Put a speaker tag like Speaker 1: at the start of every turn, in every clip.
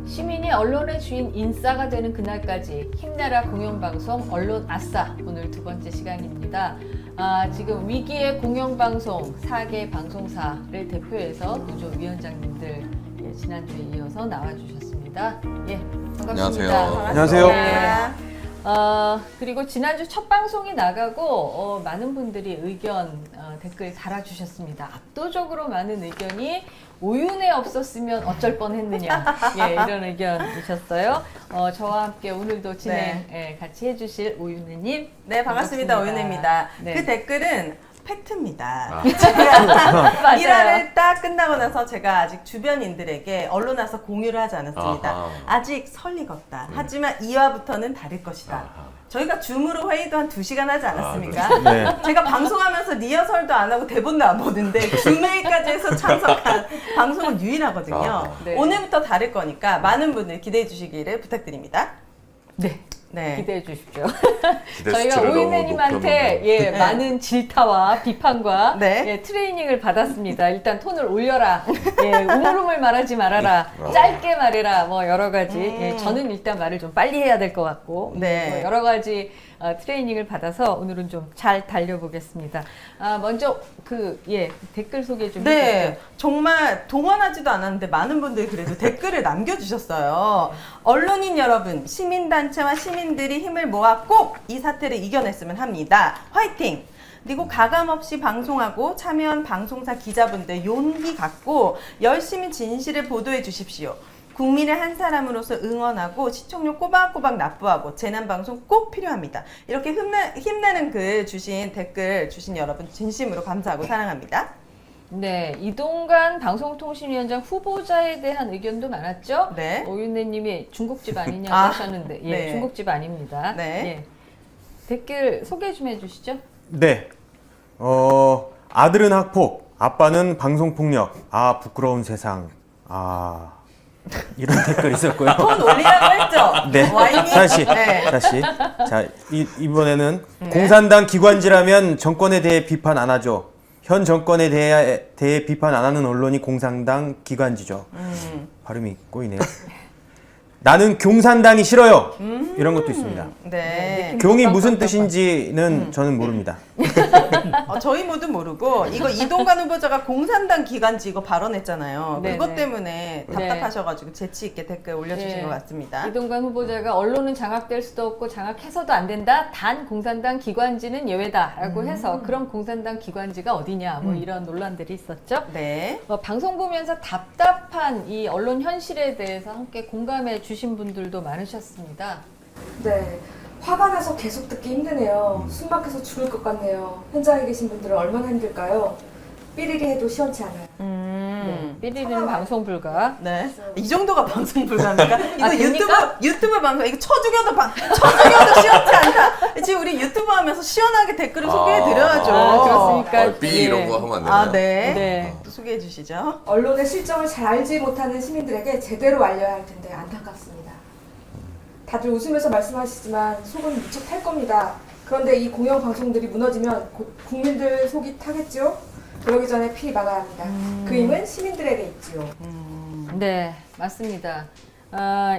Speaker 1: 시민이 언론의 주인 인싸가 되는 그날까지 힘내라 공영방송 언론 아싸 오늘 두 번째 시간입니다. 지금 위기의 공영방송 4개 방송사를 대표해서 노조위원장님들 지난주에 이어서 나와주셨습니다. 예, 반갑습니다.
Speaker 2: 안녕하세요.
Speaker 1: 네. 그리고 지난주 첫 방송이 나가고 많은 분들이 의견 댓글 달아주셨습니다. 압도적으로 많은 의견이 오윤회 없었으면 어쩔 뻔했느냐 예, 이런 의견이셨어요. 저와 함께 오늘도 진행 같이 해주실 오윤회님.
Speaker 3: 네, 반갑습니다. 오윤혜입니다.
Speaker 1: 네.
Speaker 3: 그 댓글은 팩트입니다.
Speaker 1: 맞아요.
Speaker 3: 일화를 딱 끝나고 나서 제가 아직 주변인들에게 언론에서 공유를 하지 않았습니다.
Speaker 2: 아하.
Speaker 3: 아직 설익었다. 하지만 2화부터는 다를 것이다.
Speaker 2: 아하.
Speaker 3: 저희가 줌으로 회의도 한 2시간 하지 않았습니까?
Speaker 2: 그렇죠. 네.
Speaker 3: 제가 방송하면서 리허설도 안 하고 대본도 안 보는데 줌회의까지 해서 참석한 방송은 유일하거든요.
Speaker 2: 아하.
Speaker 1: 네.
Speaker 3: 오늘부터 다를 거니까 많은 분들 기대해 주시기를 부탁드립니다.
Speaker 1: 네.
Speaker 3: 네.
Speaker 1: 기대해 주십시오.
Speaker 2: 기대
Speaker 1: 저희가
Speaker 2: 수치를 너무
Speaker 1: 오윤혜님한테
Speaker 2: 높여놓는.
Speaker 3: 네.
Speaker 1: 많은 질타와 비판과
Speaker 3: 네.
Speaker 1: 트레이닝을 받았습니다. 일단 톤을 올려라. 우물우물 말하지 말아라. 짧게 말해라. 뭐 여러 가지. 저는 일단 말을 좀 빨리 해야 될 것 같고
Speaker 3: 네.
Speaker 1: 뭐 여러 가지 트레이닝을 받아서 오늘은 좀 잘 달려보겠습니다. 먼저 댓글 소개 좀 해주세요.
Speaker 3: 네, 정말 동원하지도 않았는데 많은 분들이 그래도 댓글을 남겨주셨어요. 언론인 여러분, 시민단체와 시민들이 힘을 모아 꼭 이 사태를 이겨냈으면 합니다. 화이팅! 그리고 가감없이 방송하고 참여한 방송사 기자분들 용기 갖고 열심히 진실을 보도해 주십시오. 국민의 한 사람으로서 응원하고 시청률 꼬박꼬박 납부하고 재난방송 꼭 필요합니다. 이렇게 힘내는 댓글 주신 여러분 진심으로 감사하고 사랑합니다.
Speaker 1: 네, 이동관 방송통신위원장 후보자에 대한 의견도 많았죠?
Speaker 3: 네.
Speaker 1: 오윤혜님이 중국집 아니냐고
Speaker 3: 아,
Speaker 1: 하셨는데,
Speaker 3: 네.
Speaker 1: 중국집 아닙니다.
Speaker 3: 네.
Speaker 1: 댓글 소개 좀 해주시죠.
Speaker 2: 네. 아들은 학폭, 아빠는 방송폭력. 아, 부끄러운 세상. 이런 댓글이 있었고요.
Speaker 3: 톤 올리라고 했죠?
Speaker 2: 네.
Speaker 3: 와인이?
Speaker 2: 다시.
Speaker 3: 네.
Speaker 2: 다시. 자, 이번에는 공산당 기관지라면 정권에 대해 비판 안 하죠. 현 정권에 대해 비판 안 하는 언론이 공산당 기관지죠. 발음이 꼬이네요. 나는 경산당이 싫어요. 이런 것도 있습니다.
Speaker 3: 네.
Speaker 2: 경이 무슨 뜻인지는 저는 모릅니다.
Speaker 3: 저희 모두 모르고 이거 이동관 후보자가 공산당 기관지 이거 발언했잖아요.
Speaker 1: 네,
Speaker 3: 그것
Speaker 1: 네.
Speaker 3: 때문에 답답하셔가지고 재치 있게 댓글 올려주신
Speaker 1: 네.
Speaker 3: 것 같습니다.
Speaker 1: 이동관 후보자가 언론은 장악될 수도 없고 장악해서도 안 된다. 단 공산당 기관지는 예외다라고 해서 그럼 공산당 기관지가 어디냐 뭐 이런 논란들이 있었죠.
Speaker 3: 네.
Speaker 1: 방송 보면서 답답한 이 언론 현실에 대해서 함께 공감해 주신 분들도 많으셨습니다.
Speaker 4: 네, 화가 나서 계속 듣기 힘드네요. 숨 막혀서 죽을 것 같네요. 현장에 계신 분들은 얼마나 힘들까요? 삐리리 해도 시원치 않아요.
Speaker 1: 삐리리는 방송 불가.
Speaker 3: 네. 이 정도가 방송 불가입니까? 이거
Speaker 1: 됩니까?
Speaker 3: 유튜브 방송, 이거 쳐 죽여도 시원치 않다. 지금 우리 유튜브 하면서 시원하게 댓글을 소개해드려야죠.
Speaker 1: 그렇습니까?
Speaker 5: 삐 이런 거 하면 안 되나요?
Speaker 3: 네.
Speaker 1: 네.
Speaker 3: 또 소개해 주시죠.
Speaker 4: 언론의 실정을 잘 알지 못하는 시민들에게 제대로 알려야 할 텐데 안타깝습니다. 다들 웃으면서 말씀하시지만 속은 무척 탈 겁니다. 그런데 이 공영 방송들이 무너지면 곧 국민들 속이 타겠죠? 그러기 전에 피 막아야 합니다. 그 힘은 시민들에게 있지요.
Speaker 1: 네, 맞습니다.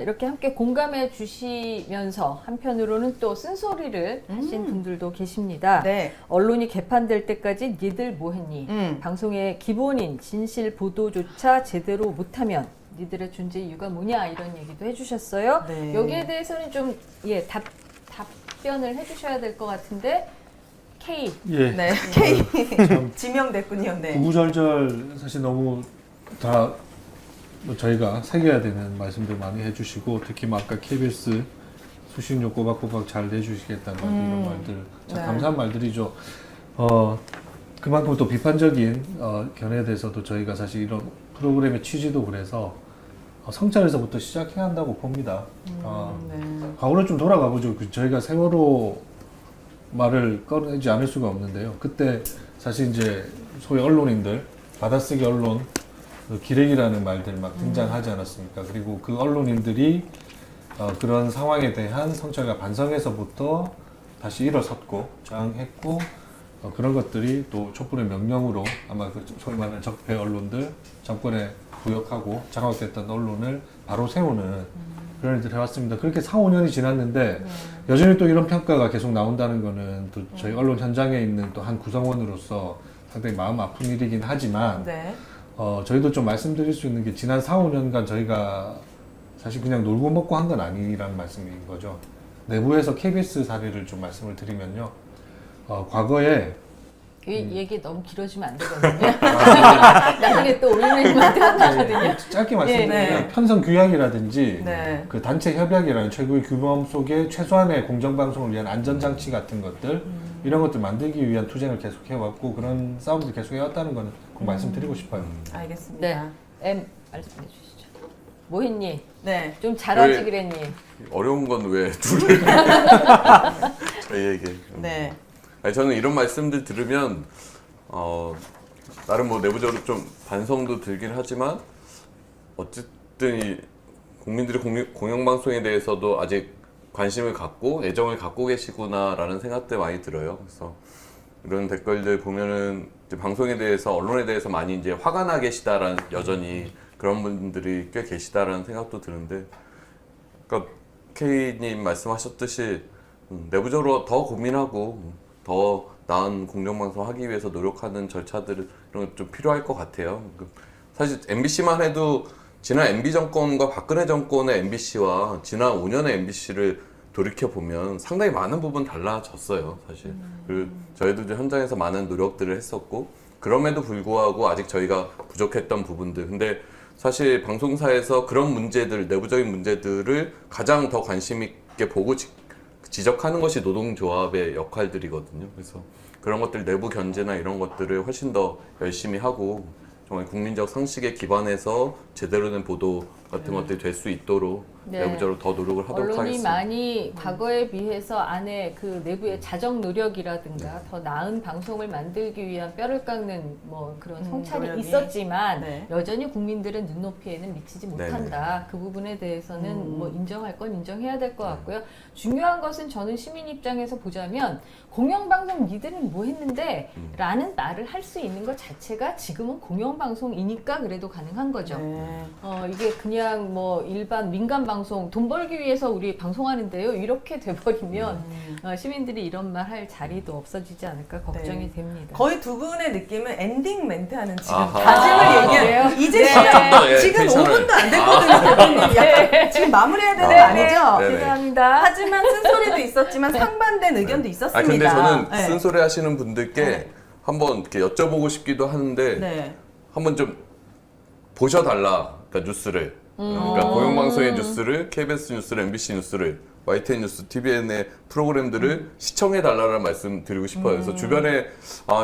Speaker 1: 이렇게 함께 공감해 주시면서 한편으로는 또 쓴소리를 하신 분들도 계십니다.
Speaker 3: 네.
Speaker 1: 언론이 개판될 때까지 니들 뭐 했니? 방송의 기본인 진실 보도조차 제대로 못하면 니들의 존재 이유가 뭐냐 이런 얘기도 해주셨어요.
Speaker 3: 네.
Speaker 1: 여기에 대해서는 좀 답변을 해주셔야 될 것 같은데 K.
Speaker 6: 예.
Speaker 3: 네. K 지명됐군요. 네.
Speaker 6: 구구절절 사실 너무 다 뭐 저희가 새겨야 되는 말씀들 많이 해주시고 특히 뭐 아까 KBS 수신료 꼬박꼬박 잘 내주시겠다는 이런 말들 참
Speaker 3: 네.
Speaker 6: 감사한 말들이죠. 그만큼 또 비판적인 견해에 대해서도 저희가 사실 이런 프로그램의 취지도 그래서 성찰에서부터 시작해야 한다고 봅니다.
Speaker 3: 네.
Speaker 6: 과거로 좀 돌아가 보죠. 저희가 세월호 말을 꺼내지 않을 수가 없는데요. 그때 사실 이제 소위 언론인들, 받아쓰기 언론, 기레기라는 말들 막 등장하지 않았습니까? 그리고 그 언론인들이 그런 상황에 대한 성찰과 반성에서부터 다시 일어섰고 저항했고 그런 것들이 또 촛불의 명령으로 아마 그 소위 말하는 적폐 언론들, 정권에 부역하고 장악됐던 언론을 바로 세우는 그런 일들을 해왔습니다. 그렇게 4, 5년이 지났는데 여전히 또 이런 평가가 계속 나온다는 거는 또 저희 언론 현장에 있는 또 한 구성원으로서 상당히 마음 아픈 일이긴 하지만
Speaker 3: 네.
Speaker 6: 저희도 좀 말씀드릴 수 있는 게 지난 4, 5년간 저희가 사실 그냥 놀고 먹고 한 건 아니라는 말씀인 거죠. 내부에서 KBS 사례를 좀 말씀을 드리면요. 과거에
Speaker 1: 이 얘기 너무 길어지면 안 되거든요. 나중에 또 올리는님한테 혼나거든요.
Speaker 6: 짧게 말씀드리면
Speaker 3: 네.
Speaker 6: 편성 규약이라든지
Speaker 3: 네.
Speaker 6: 그 단체 협약이라는 최고의 규범 속에 최소한의 공정방송을 위한 안전장치 같은 것들 이런 것들 만들기 위한 투쟁을 계속 해왔고 그런 싸움도 계속 해왔다는 거는 꼭 말씀드리고 싶어요.
Speaker 3: 알겠습니다.
Speaker 1: 네, M 말씀해 주시죠. 모희님,
Speaker 3: 네.
Speaker 1: 좀 잘하지 그랬니?
Speaker 5: 어려운 건 왜 둘을 저희에게.
Speaker 3: 네.
Speaker 5: 아니, 저는 이런 말씀들 들으면 나름 뭐 내부적으로 좀 반성도 들긴 하지만 어쨌든 이 국민들이 공영방송에 대해서도 아직 관심을 갖고 애정을 갖고 계시구나라는 생각들 많이 들어요. 그래서 이런 댓글들 보면은 이제 방송에 대해서 언론에 대해서 많이 이제 화가 나 계시다라는 여전히 그런 분들이 꽤 계시다라는 생각도 드는데, 그러니까 K님 말씀하셨듯이 내부적으로 더 고민하고 더 나은 공정방송 하기 위해서 노력하는 절차들은 좀 필요할 것 같아요. 사실 MBC만 해도 지난 MB 정권과 박근혜 정권의 MBC와 지난 5년의 MBC를 돌이켜 보면 상당히 많은 부분 달라졌어요, 사실. 그리고 저희도 이제 현장에서 많은 노력들을 했었고 그럼에도 불구하고 아직 저희가 부족했던 부분들. 근데 사실 방송사에서 그런 문제들, 내부적인 문제들을 가장 더 관심 있게 보고 지적하는 것이 노동조합의 역할들이거든요. 그래서 그런 것들 내부 견제나 이런 것들을 훨씬 더 열심히 하고 정말 국민적 상식에 기반해서 제대로 된 보도 같은 것들이 될 수 있도록
Speaker 1: 네.
Speaker 5: 내부적으로 더 노력을 하도록
Speaker 1: 언론이
Speaker 5: 하겠습니다.
Speaker 1: 많이 과거에 비해서 안에 그 내부의 자정 노력이라든가 더 나은 방송을 만들기 위한 뼈를 깎는 뭐 그런 성찰이
Speaker 3: 노력이.
Speaker 1: 있었지만
Speaker 3: 네.
Speaker 1: 여전히 국민들은 눈높이에는 미치지 못한다. 그 부분에 대해서는 뭐 인정할 건 인정해야 될 것 같고요. 중요한 것은 저는 시민 입장에서 보자면 공영방송 니들은 뭐 했는데 라는 말을 할 수 있는 것 자체가 지금은 공영방송이니까 그래도 가능한 거죠.
Speaker 3: 네.
Speaker 1: 이게 그냥 뭐 일반 민간 방송 돈 벌기 위해서 우리 방송하는데요. 이렇게 돼버리면 시민들이 이런 말 할 자리도 없어지지 않을까 걱정이
Speaker 3: 네.
Speaker 1: 됩니다.
Speaker 3: 거의 두 분의 느낌은 엔딩 멘트하는 지금
Speaker 5: 아하.
Speaker 3: 다짐을 얘기해요.
Speaker 1: 그래요?
Speaker 3: 이제
Speaker 1: 네.
Speaker 3: 시간
Speaker 5: 예,
Speaker 3: 지금
Speaker 5: 괜찮아요.
Speaker 3: 5분도 안 됐거든요. 대표님. 약간 지금 마무리해야 되는 거 아니죠?
Speaker 5: 네네.
Speaker 1: 죄송합니다.
Speaker 3: 하지만 쓴소리도 있었지만 상반된 의견도 있었습니다.
Speaker 5: 근데 저는
Speaker 3: 네.
Speaker 5: 쓴소리 하시는 분들께
Speaker 3: 네.
Speaker 5: 한번 이렇게 여쭤보고 싶기도 하는데
Speaker 3: 네.
Speaker 5: 한번 좀 보셔달라. 그러니까 뉴스를. 그러니까 공영방송의 뉴스를, KBS 뉴스를, MBC 뉴스를, YTN 뉴스, TVN의 프로그램들을 시청해달라는 말씀 드리고 싶어요. 그래서 주변에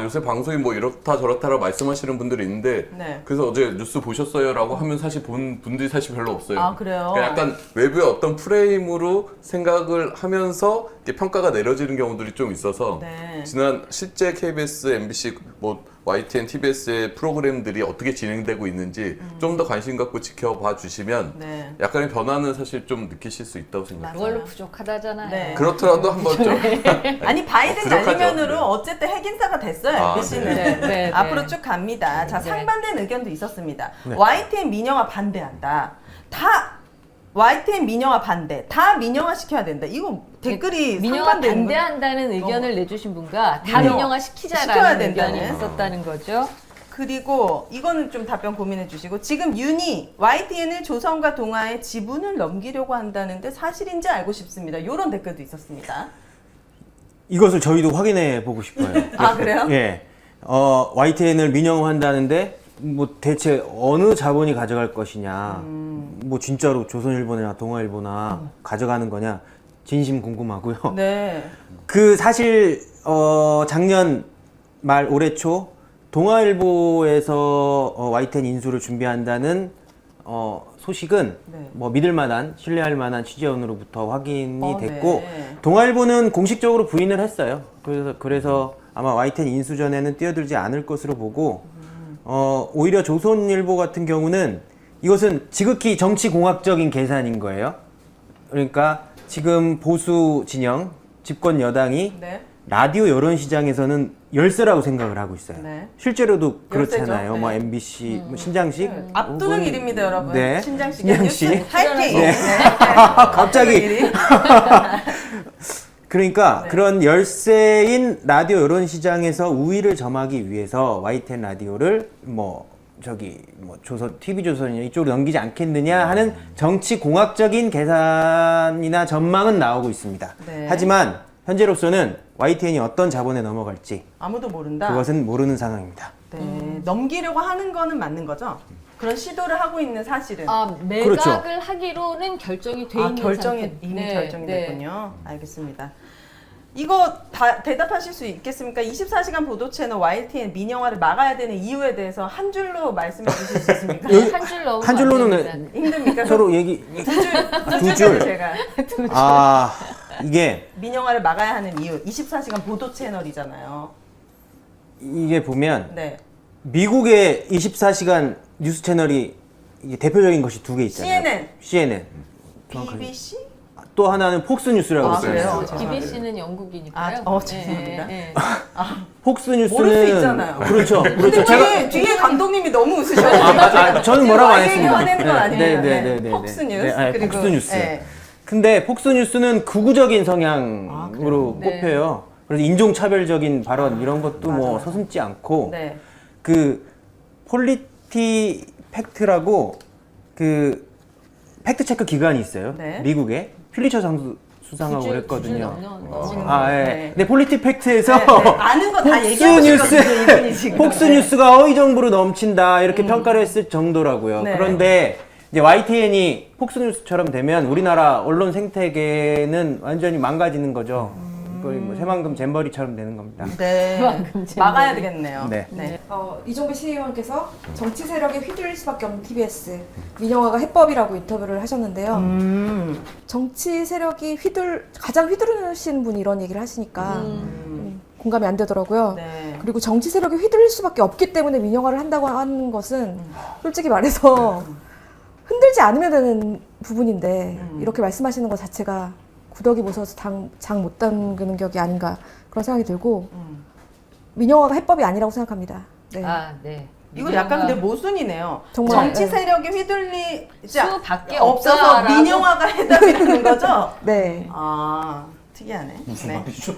Speaker 5: 요새 방송이 뭐 이렇다 저렇다라고 말씀하시는 분들이 있는데
Speaker 3: 네.
Speaker 5: 그래서 어제 뉴스 보셨어요? 라고 하면 사실 본 분들이 사실 별로 없어요.
Speaker 3: 아, 그래요?
Speaker 5: 그러니까 약간 외부의 어떤 프레임으로 생각을 하면서 이렇게 평가가 내려지는 경우들이 좀 있어서
Speaker 3: 네.
Speaker 5: 지난 실제 KBS, MBC, 뭐 YTN, TBS의 프로그램들이 어떻게 진행되고 있는지 좀 더 관심 갖고 지켜봐 주시면
Speaker 3: 네.
Speaker 5: 약간의 변화는 사실 좀 느끼실 수 있다고 생각해요.
Speaker 1: 그걸로 부족하다잖아요.
Speaker 3: 네.
Speaker 5: 그렇더라도 한번 좀
Speaker 3: 아니 바이든
Speaker 5: 부족하죠.
Speaker 3: 날리면으로
Speaker 5: 네.
Speaker 3: 어쨌든 핵인사가 됐어요.
Speaker 5: 아,
Speaker 3: MBC는
Speaker 1: 네. 네, 네.
Speaker 3: 앞으로 쭉 갑니다. 자
Speaker 1: 네.
Speaker 3: 상반된 의견도 있었습니다. YTN 민영화 반대한다. 다 YTN 민영화 반대. 다 민영화 시켜야 된다. 이거 댓글이
Speaker 1: 민영화
Speaker 3: 상반되는 거-
Speaker 1: 반대한다는 의견을 내주신 분과 다
Speaker 3: 민영화
Speaker 1: 민영화
Speaker 3: 시켜야
Speaker 1: 시키자라는
Speaker 3: 된다는.
Speaker 1: 의견이 있었다는 거죠.
Speaker 3: 그리고 이거는 좀 답변 고민해 주시고 지금 윤희 YTN을 조선과 동아의 지분을 넘기려고 한다는데 사실인지 알고 싶습니다. 이런 댓글도 있었습니다.
Speaker 2: 이것을 저희도 확인해 보고 싶어요.
Speaker 3: 아 그래요?
Speaker 2: 예. YTN을 민영화한다는데 뭐 대체 어느 자본이 가져갈 것이냐. 뭐 진짜로 조선일보나 동아일보나 가져가는 거냐. 진심 궁금하고요.
Speaker 3: 네.
Speaker 2: 그 사실 작년 말 올해 초 동아일보에서 YTN 인수를 준비한다는 소식은
Speaker 3: 네.
Speaker 2: 뭐 믿을 만한 신뢰할 만한 취재원으로부터 확인이 됐고
Speaker 3: 네.
Speaker 2: 동아일보는 공식적으로 부인을 했어요. 그래서 아마 YTN 인수 전에는 뛰어들지 않을 것으로 보고 오히려 조선일보 같은 경우는 이것은 지극히 정치 공학적인 계산인 거예요. 그러니까 지금 보수 진영 집권 여당이
Speaker 3: 네.
Speaker 2: 라디오 여론 시장에서는 열세라고 생각을 하고 있어요.
Speaker 3: 네.
Speaker 2: 실제로도
Speaker 3: 열세죠.
Speaker 2: 그렇잖아요. 뭐
Speaker 3: 네.
Speaker 2: MBC, 뭐 신장식
Speaker 3: 압도적
Speaker 2: 혹은-
Speaker 3: 1위입니다, 여러분.
Speaker 2: 네.
Speaker 3: 신장식
Speaker 2: 신장식.
Speaker 3: 뉴스 화이팅.
Speaker 2: 네. 갑자기.
Speaker 3: 압도적 1위.
Speaker 2: 그러니까
Speaker 3: 네.
Speaker 2: 그런 열세인 라디오 여론 시장에서 우위를 점하기 위해서 YTN 라디오를 뭐 조선 TV조선이나 이쪽으로 넘기지 않겠느냐 하는 정치 공학적인 계산이나 전망은 나오고 있습니다.
Speaker 3: 네.
Speaker 2: 하지만 현재로서는 YTN이 어떤 자본에 넘어갈지
Speaker 3: 아무도 모른다.
Speaker 2: 그것은 모르는 상황입니다.
Speaker 3: 네. 넘기려고 하는 거는 맞는 거죠? 그런 시도를 하고 있는 사실은.
Speaker 1: 매각을
Speaker 2: 그렇죠.
Speaker 1: 하기로는 결정이 돼 있는
Speaker 3: 결정이
Speaker 1: 상태.
Speaker 3: 이미
Speaker 1: 네,
Speaker 3: 결정이
Speaker 1: 네.
Speaker 3: 됐군요. 알겠습니다. 이거 다 대답하실 수 있겠습니까? 24시간 보도 채널 YTN 민영화를 막아야 되는 이유에 대해서 한 줄로 말씀해 주실 수 있습니까?
Speaker 2: 여기
Speaker 1: 한 줄로
Speaker 2: 한 줄로는
Speaker 3: 힘듭니까?
Speaker 2: 서로 얘기
Speaker 3: 두 줄. 제가
Speaker 2: 아 이게
Speaker 3: 민영화를 막아야 하는 이유. 24시간 보도 채널이잖아요.
Speaker 2: 이게 보면
Speaker 3: 네.
Speaker 2: 미국의 24시간 뉴스 채널이 이게 대표적인 것이 두 개 있잖아요. CNN. 정확하게.
Speaker 3: BBC?
Speaker 2: 또 하나는 폭스뉴스라고
Speaker 3: 아,
Speaker 2: 있어요.
Speaker 3: 그래요?
Speaker 1: BBC는 영국이니까요.
Speaker 3: 죄송합니다.
Speaker 1: 네.
Speaker 2: 폭스뉴스는
Speaker 3: 모를 수 있잖아요.
Speaker 2: 그렇죠.
Speaker 3: 근데
Speaker 2: 그렇죠.
Speaker 3: 뒤에 감독님이 너무 웃으셔가지고
Speaker 2: 저는 뭐라고 안
Speaker 3: 지금
Speaker 2: 했습니다.
Speaker 3: 화내는 건 아니에요.
Speaker 2: 네.
Speaker 3: 폭스뉴스.
Speaker 2: 네,
Speaker 3: 그리고
Speaker 2: 폭스뉴스.
Speaker 3: 네.
Speaker 2: 근데 폭스뉴스는 극우적인 성향으로
Speaker 1: 네.
Speaker 2: 꼽혀요. 그래서 인종차별적인 발언 이런 것도 뭐
Speaker 3: 맞아요.
Speaker 2: 서슴지 않고
Speaker 3: 네.
Speaker 2: 그 폴리티 팩트라고 그 팩트 체크 기관이 있어요.
Speaker 3: 네.
Speaker 2: 미국에 필리처 상수 수상하고
Speaker 1: 두
Speaker 2: 그랬거든요.
Speaker 1: 줄
Speaker 2: 아, 예.
Speaker 3: 네.
Speaker 2: 근데 폴리티 팩트에서
Speaker 3: 네, 네. 아는 거 다 얘기하고 싶거든요, 이분이 지금.
Speaker 2: 폭스뉴스가 허위 정보로 넘친다 이렇게 평가를 했을 정도라고요.
Speaker 3: 네.
Speaker 2: 그런데 이제 YTN이 폭스뉴스처럼 되면 우리나라 언론 생태계는 완전히 망가지는 거죠. 거의 뭐 새만금 잼버리처럼 되는 겁니다.
Speaker 3: 네. 막아야 되겠네요.
Speaker 2: 네.
Speaker 3: 네.
Speaker 4: 이종배 시의원께서 정치 세력에 휘둘릴 수밖에 없는 TBS 민영화가 해법이라고 인터뷰를 하셨는데요. 정치 세력이 가장 휘두르신 분이 이런 얘기를 하시니까 공감이 안 되더라고요.
Speaker 3: 네.
Speaker 4: 그리고 정치 세력이 휘둘릴 수밖에 없기 때문에 민영화를 한다고 하는 것은 솔직히 말해서 흔들지 않으면 되는 부분인데 이렇게 말씀하시는 것 자체가 구더기 모셔서 장 못 담그는 격이 아닌가 그런 생각이 들고 민영화가 해법이 아니라고 생각합니다. 네.
Speaker 1: 네.
Speaker 3: 이거 약간 근데 모순이네요.
Speaker 4: 정말,
Speaker 3: 정치
Speaker 4: 네.
Speaker 3: 세력이 휘둘리지
Speaker 1: 수밖에
Speaker 3: 없어서
Speaker 1: 없다라고?
Speaker 3: 민영화가 해답이라는 거죠?
Speaker 4: 네.
Speaker 3: 아, 특이하네.
Speaker 6: 무슨
Speaker 3: 네.
Speaker 6: 말이죠?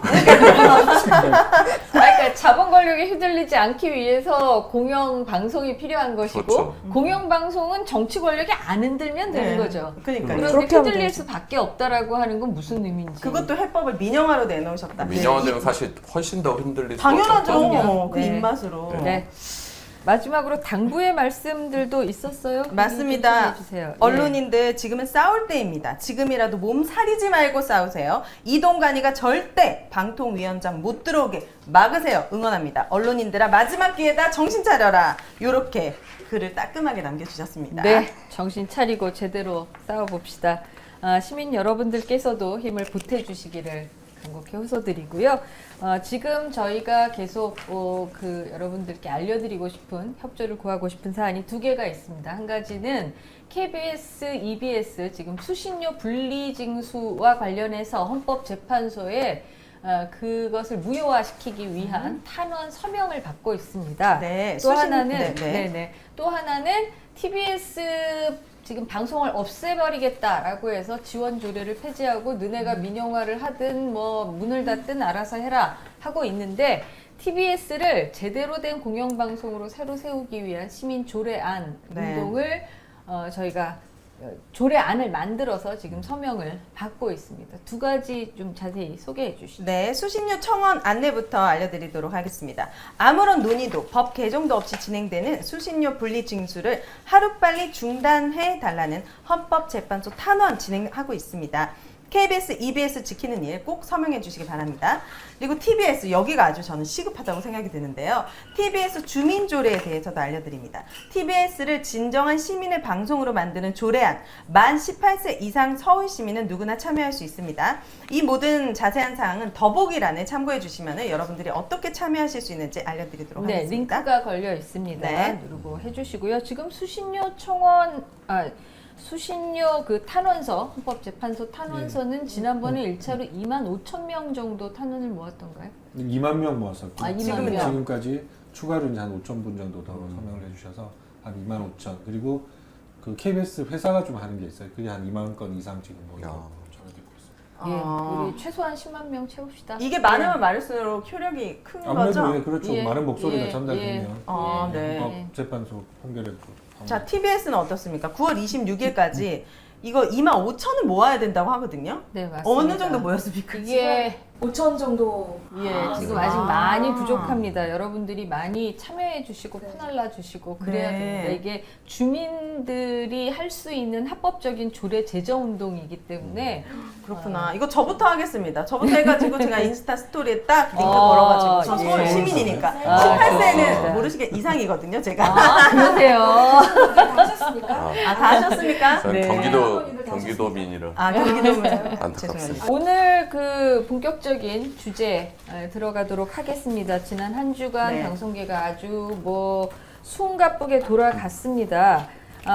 Speaker 1: 그러니까 자본 권력에 휘둘리지 않기 위해서 공영 방송이 필요한 것이고
Speaker 5: 그렇죠.
Speaker 1: 공영 방송은 정치 권력이 안 흔들면 되는
Speaker 3: 네.
Speaker 1: 거죠.
Speaker 3: 그러니까요.
Speaker 1: 그런데
Speaker 4: 그렇게 하면
Speaker 1: 휘둘릴
Speaker 4: 되죠.
Speaker 1: 수밖에 없다라고 하는 건 무슨 의미인지.
Speaker 3: 그것도 해법을 민영화로 내놓으셨다.
Speaker 5: 민영화되면 사실 훨씬 더 흔들릴 수
Speaker 3: 당연하죠.
Speaker 1: 없거든요.
Speaker 3: 그
Speaker 1: 네.
Speaker 3: 입맛으로.
Speaker 1: 네. 마지막으로 당부의 말씀들도 있었어요.
Speaker 3: 맞습니다.
Speaker 1: 해주세요.
Speaker 3: 언론인들 지금은 싸울 때입니다. 지금이라도 몸 사리지 말고 싸우세요. 이동관이가 절대 방통위원장 못 들어오게 막으세요. 응원합니다. 언론인들아 마지막 기회다 정신 차려라. 요렇게 글을 따끔하게 남겨주셨습니다.
Speaker 1: 네, 정신 차리고 제대로 싸워봅시다. 시민 여러분들께서도 힘을 보태주시기를 간곡히 호소드리고요. 지금 저희가 계속 여러분들께 알려드리고 싶은 협조를 구하고 싶은 사안이 두 개가 있습니다. 한 가지는 KBS, EBS 지금 수신료 분리징수와 관련해서 헌법재판소에 그것을 무효화시키기 위한 탄원 서명을 받고 있습니다.
Speaker 3: 네,
Speaker 1: 또 하나는
Speaker 3: 네.
Speaker 1: 또 하나는 TBS 지금 방송을 없애버리겠다라고 해서 지원 조례를 폐지하고 너네가 민영화를 하든 뭐 문을 닫든 알아서 해라 하고 있는데 TBS를 제대로 된 공영방송으로 새로 세우기 위한 시민 조례안
Speaker 3: 네.
Speaker 1: 운동을 저희가 조례안을 만들어서 지금 서명을 받고 있습니다. 두 가지 좀 자세히 소개해 주시죠.
Speaker 3: 네, 수신료 청원 안내부터 알려드리도록 하겠습니다. 아무런 논의도 법 개정도 없이 진행되는 수신료 분리 징수를 하루빨리 중단해 달라는 헌법재판소 탄원 진행하고 있습니다. KBS, EBS 지키는 일 꼭 서명해 주시기 바랍니다. 그리고 TBS, 여기가 아주 저는 시급하다고 생각이 드는데요. TBS 주민조례에 대해서도 알려드립니다. TBS를 진정한 시민의 방송으로 만드는 조례안, 만 18세 이상 서울 시민은 누구나 참여할 수 있습니다. 이 모든 자세한 사항은 더보기란에 참고해 주시면 여러분들이 어떻게 참여하실 수 있는지 알려드리도록
Speaker 1: 네,
Speaker 3: 하겠습니다.
Speaker 1: 링크가 걸려 있습니다.
Speaker 3: 네.
Speaker 1: 누르고 해주시고요. 지금 수신료 청원, 수신료 그 탄원서, 헌법재판소 탄원서는 지난번에 1차로 2만 5천 명 정도 탄원을 모았던가요?
Speaker 6: 2만 명 모았었고
Speaker 1: 아, 2만 명.
Speaker 6: 지금까지 추가로 이제 한 5천 분 정도 더 서명을 해주셔서 한 2만 5천. 그리고 그 KBS 회사가 좀 하는 게 있어요. 그게 한 2만 건 이상 지금 모이고 전화되고 있습니다.
Speaker 1: 예, 우리 최소한 10만 명 채웁시다.
Speaker 3: 이게 많으면 많을수록 효력이 큰
Speaker 6: 아무래도
Speaker 3: 거죠?
Speaker 6: 예, 그렇죠.
Speaker 1: 예,
Speaker 6: 많은 목소리가
Speaker 1: 예,
Speaker 6: 전달되면
Speaker 3: 아,
Speaker 1: 예.
Speaker 3: 네.
Speaker 6: 재판소 판결에도
Speaker 3: 자, TBS는 어떻습니까? 9월 26일까지 이거 2만 5천을 모아야 된다고 하거든요.
Speaker 1: 네, 맞습니다.
Speaker 3: 어느 정도 모였습니까?
Speaker 1: 이게
Speaker 4: 5천 정도.
Speaker 1: 예, 지금 아직 많이 부족합니다. 여러분들이 많이 참여해 주시고 퍼날라 주시고 그래야
Speaker 3: 네.
Speaker 1: 됩니다. 이게 주민들이 할 수 있는 합법적인 조례 제정 운동이기 때문에
Speaker 3: 그렇구나. 이거 저부터 하겠습니다. 저부터 해가지고 제가 인스타 스토리에 딱 링크
Speaker 1: 어,
Speaker 3: 걸어가지고 저 서울
Speaker 1: 예.
Speaker 3: 시민이니까
Speaker 1: 아,
Speaker 3: 18세는
Speaker 1: 좋습니다.
Speaker 3: 모르시게 이상이거든요, 제가.
Speaker 1: 아, 그러세요.
Speaker 4: 다 하셨습니까?
Speaker 3: 아, 다 하셨습니까?
Speaker 5: 저는
Speaker 1: 네.
Speaker 5: 경기도민이라
Speaker 3: 아, 경기도면
Speaker 5: 안타깝습니다.
Speaker 3: 죄송합니다.
Speaker 1: 오늘 그 본격적인 주제 들어가도록 하겠습니다. 지난 한 주간
Speaker 3: 네.
Speaker 1: 방송계가 아주 뭐 숨가쁘게 돌아갔습니다.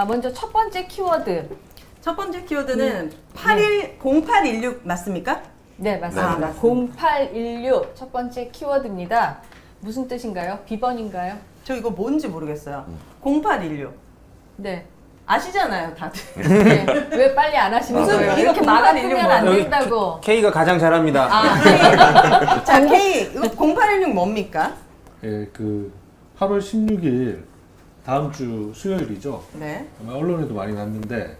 Speaker 1: 먼저 첫 번째 키워드.
Speaker 3: 첫 번째 키워드는 0816 맞습니까?
Speaker 1: 네, 맞습니다.
Speaker 3: 네, 맞습니다.
Speaker 1: 0816 첫 번째 키워드입니다. 무슨 뜻인가요? 비번인가요?
Speaker 3: 저 이거 뭔지 모르겠어요. 0816.
Speaker 1: 네.
Speaker 3: 아시잖아요, 다들.
Speaker 1: 네. 왜 빨리 안 하시는
Speaker 3: 무슨
Speaker 1: 거예요?
Speaker 3: 이거
Speaker 1: 이렇게
Speaker 3: 0816
Speaker 1: 막아두면 안
Speaker 2: 여기
Speaker 1: 된다고.
Speaker 2: K가 가장 잘합니다.
Speaker 3: 자, K 0816 뭡니까?
Speaker 6: 예, 그 8월 16일 다음 주 수요일이죠.
Speaker 3: 네.
Speaker 6: 아마 언론에도 많이 났는데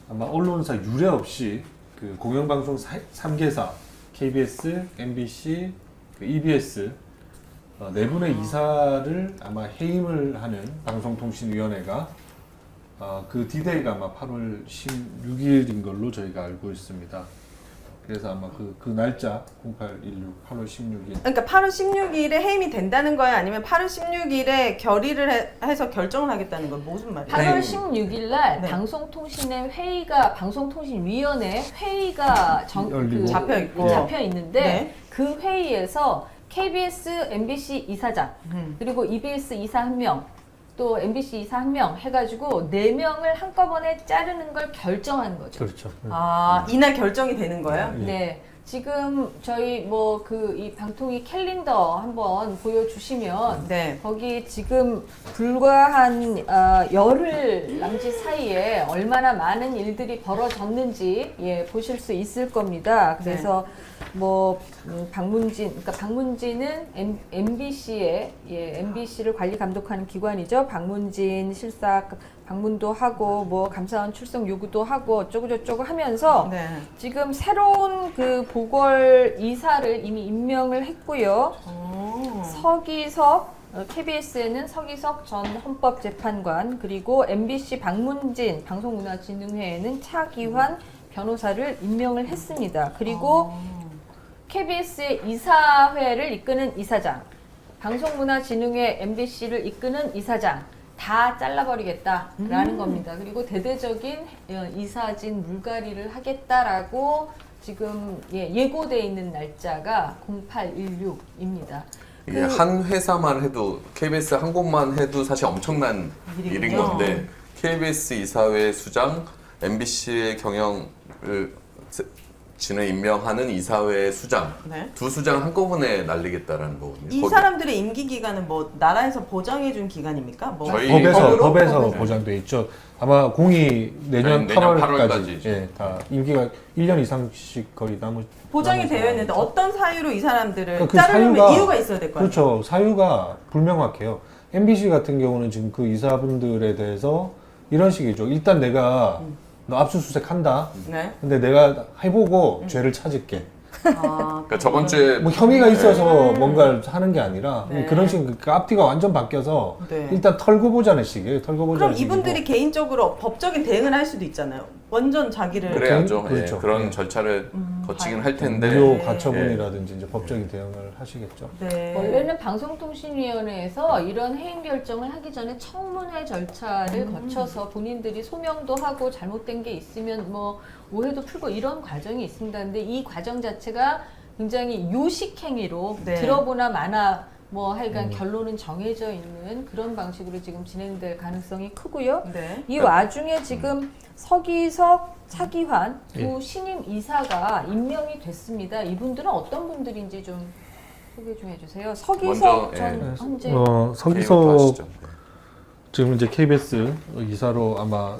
Speaker 6: 아마 언론사 유례 없이 그 공영방송 3개사 KBS, MBC, 그 EBS 네 분의 이사를 아마 해임을 하는 방송통신위원회가 그 디데이가 아마 8월 16일인 걸로 저희가 알고 있습니다. 그래서 아마 그 날짜 0816 8월 16일
Speaker 3: 그러니까 8월 16일에 해임이 된다는 거야? 아니면 8월 16일에 결의를 해서 결정을 하겠다는 건 무슨 말이에요?
Speaker 1: 8월 16일 날
Speaker 3: 네.
Speaker 1: 방송통신의 회의가 방송통신위원회 회의가
Speaker 6: 열리고.
Speaker 3: 잡혀
Speaker 1: 있는데
Speaker 3: 네.
Speaker 1: 그 회의에서 KBS, MBC 이사장 그리고 EBS 이사 1명 또 MBC 이사 1명 해가지고 4명을 한꺼번에 자르는 걸 결정한 거죠.
Speaker 6: 그렇죠.
Speaker 3: 아, 이날 결정이 되는 거예요?
Speaker 6: 예.
Speaker 1: 네. 지금 저희 뭐 그 이 방통위 캘린더 한번 보여주시면
Speaker 3: 네.
Speaker 1: 거기 지금 불과 한 열흘 남짓 사이에 얼마나 많은 일들이 벌어졌는지 예, 보실 수 있을 겁니다. 그래서 뭐 그러니까 방문진은 MBC의 MBC를 관리 감독하는 기관이죠. 방문진 실사 방문도 하고 뭐 감사원 출석 요구도 하고 어쩌고 저쩌고 하면서
Speaker 3: 네.
Speaker 1: 지금 새로운 그 보궐 이사를 이미 임명을 했고요. 서기석 KBS에는 서기석 전 헌법재판관 그리고 MBC 방문진 방송문화진흥회에는 차기환 변호사를 임명을 했습니다. 그리고 KBS의 이사회를 이끄는 이사장, 방송문화진흥회 MBC를 이끄는 이사장 다 잘라버리겠다라는 겁니다. 그리고 대대적인 이사진 물갈이를 하겠다라고 지금 예고돼 있는 날짜가 0816입니다.
Speaker 5: 이게 한 회사만 해도 KBS 한 곳만 해도 사실 엄청난 일인 건데 KBS 이사회 수장, MBC의 경영을 진을 임명하는 이사회 수장
Speaker 3: 네.
Speaker 5: 두 수장 한꺼번에 날리겠다라는 거거든요.
Speaker 3: 이
Speaker 5: 거기-
Speaker 3: 사람들의 임기 기간은 뭐 나라에서 보장해 준 기간입니까? 뭐
Speaker 5: 저희
Speaker 6: 법에서
Speaker 3: 법으로?
Speaker 6: 보장돼 있죠. 아마 공이 내년
Speaker 5: 내년
Speaker 6: 8월까지
Speaker 5: 8월까지
Speaker 6: 예, 다 임기가 1년 이상씩 거의
Speaker 3: 보장이
Speaker 6: 남아서
Speaker 3: 되어 있는데 어떤 사유로 이 사람들을
Speaker 6: 그러니까 그
Speaker 3: 자르려면
Speaker 6: 사유가-
Speaker 3: 이유가 있어야 될 거 아니에요?
Speaker 6: 그렇죠. 사유가 불명확해요. MBC 같은 경우는 지금 그 이사분들에 대해서 이런 식이죠. 일단 내가 너 압수수색한다.
Speaker 3: 네.
Speaker 6: 근데 내가 해보고 죄를 찾을게.
Speaker 3: 아,
Speaker 5: 그러니까 저번 주에
Speaker 6: 뭐 혐의가 있어서 뭔가를 하는 게 아니라
Speaker 3: 네.
Speaker 6: 그런 식으로 그 앞뒤가 완전 바뀌어서
Speaker 3: 네.
Speaker 6: 일단 털고 보자는 식이에요. 털고 보자는
Speaker 3: 그럼
Speaker 6: 식이고.
Speaker 3: 이분들이 개인적으로 법적인 대응을 할 수도 있잖아요. 완전 자기를
Speaker 5: 그래야죠.
Speaker 6: 그렇죠.
Speaker 5: 예, 그런
Speaker 6: 네.
Speaker 5: 절차를 거치긴 할 텐데
Speaker 6: 무료 가처분이라든지 이제 법적인 대응을 하시겠죠.
Speaker 3: 네.
Speaker 1: 원래는 방송통신위원회에서 이런 해임 결정을 하기 전에 청문회 절차를 거쳐서 본인들이 소명도 하고 잘못된 게 있으면 뭐 오해도 풀고 이런 과정이 있습니다. 근데 이 과정 자체가 굉장히 요식행위로
Speaker 3: 네.
Speaker 1: 들어보나 마나 뭐 하여간 결론은 정해져 있는 그런 방식으로 지금 진행될 가능성이 크고요.
Speaker 3: 네.
Speaker 1: 이 와중에 지금 서기석, 차기환 두
Speaker 6: 예.
Speaker 1: 신임 이사가 임명이 됐습니다. 이분들은 어떤 분들인지 좀 소개 좀 해주세요. 서기석
Speaker 5: 먼저,
Speaker 1: 전 현재
Speaker 5: 개인부터
Speaker 6: 서기석
Speaker 5: 하시죠.
Speaker 6: 지금 이제 KBS 이사로 아마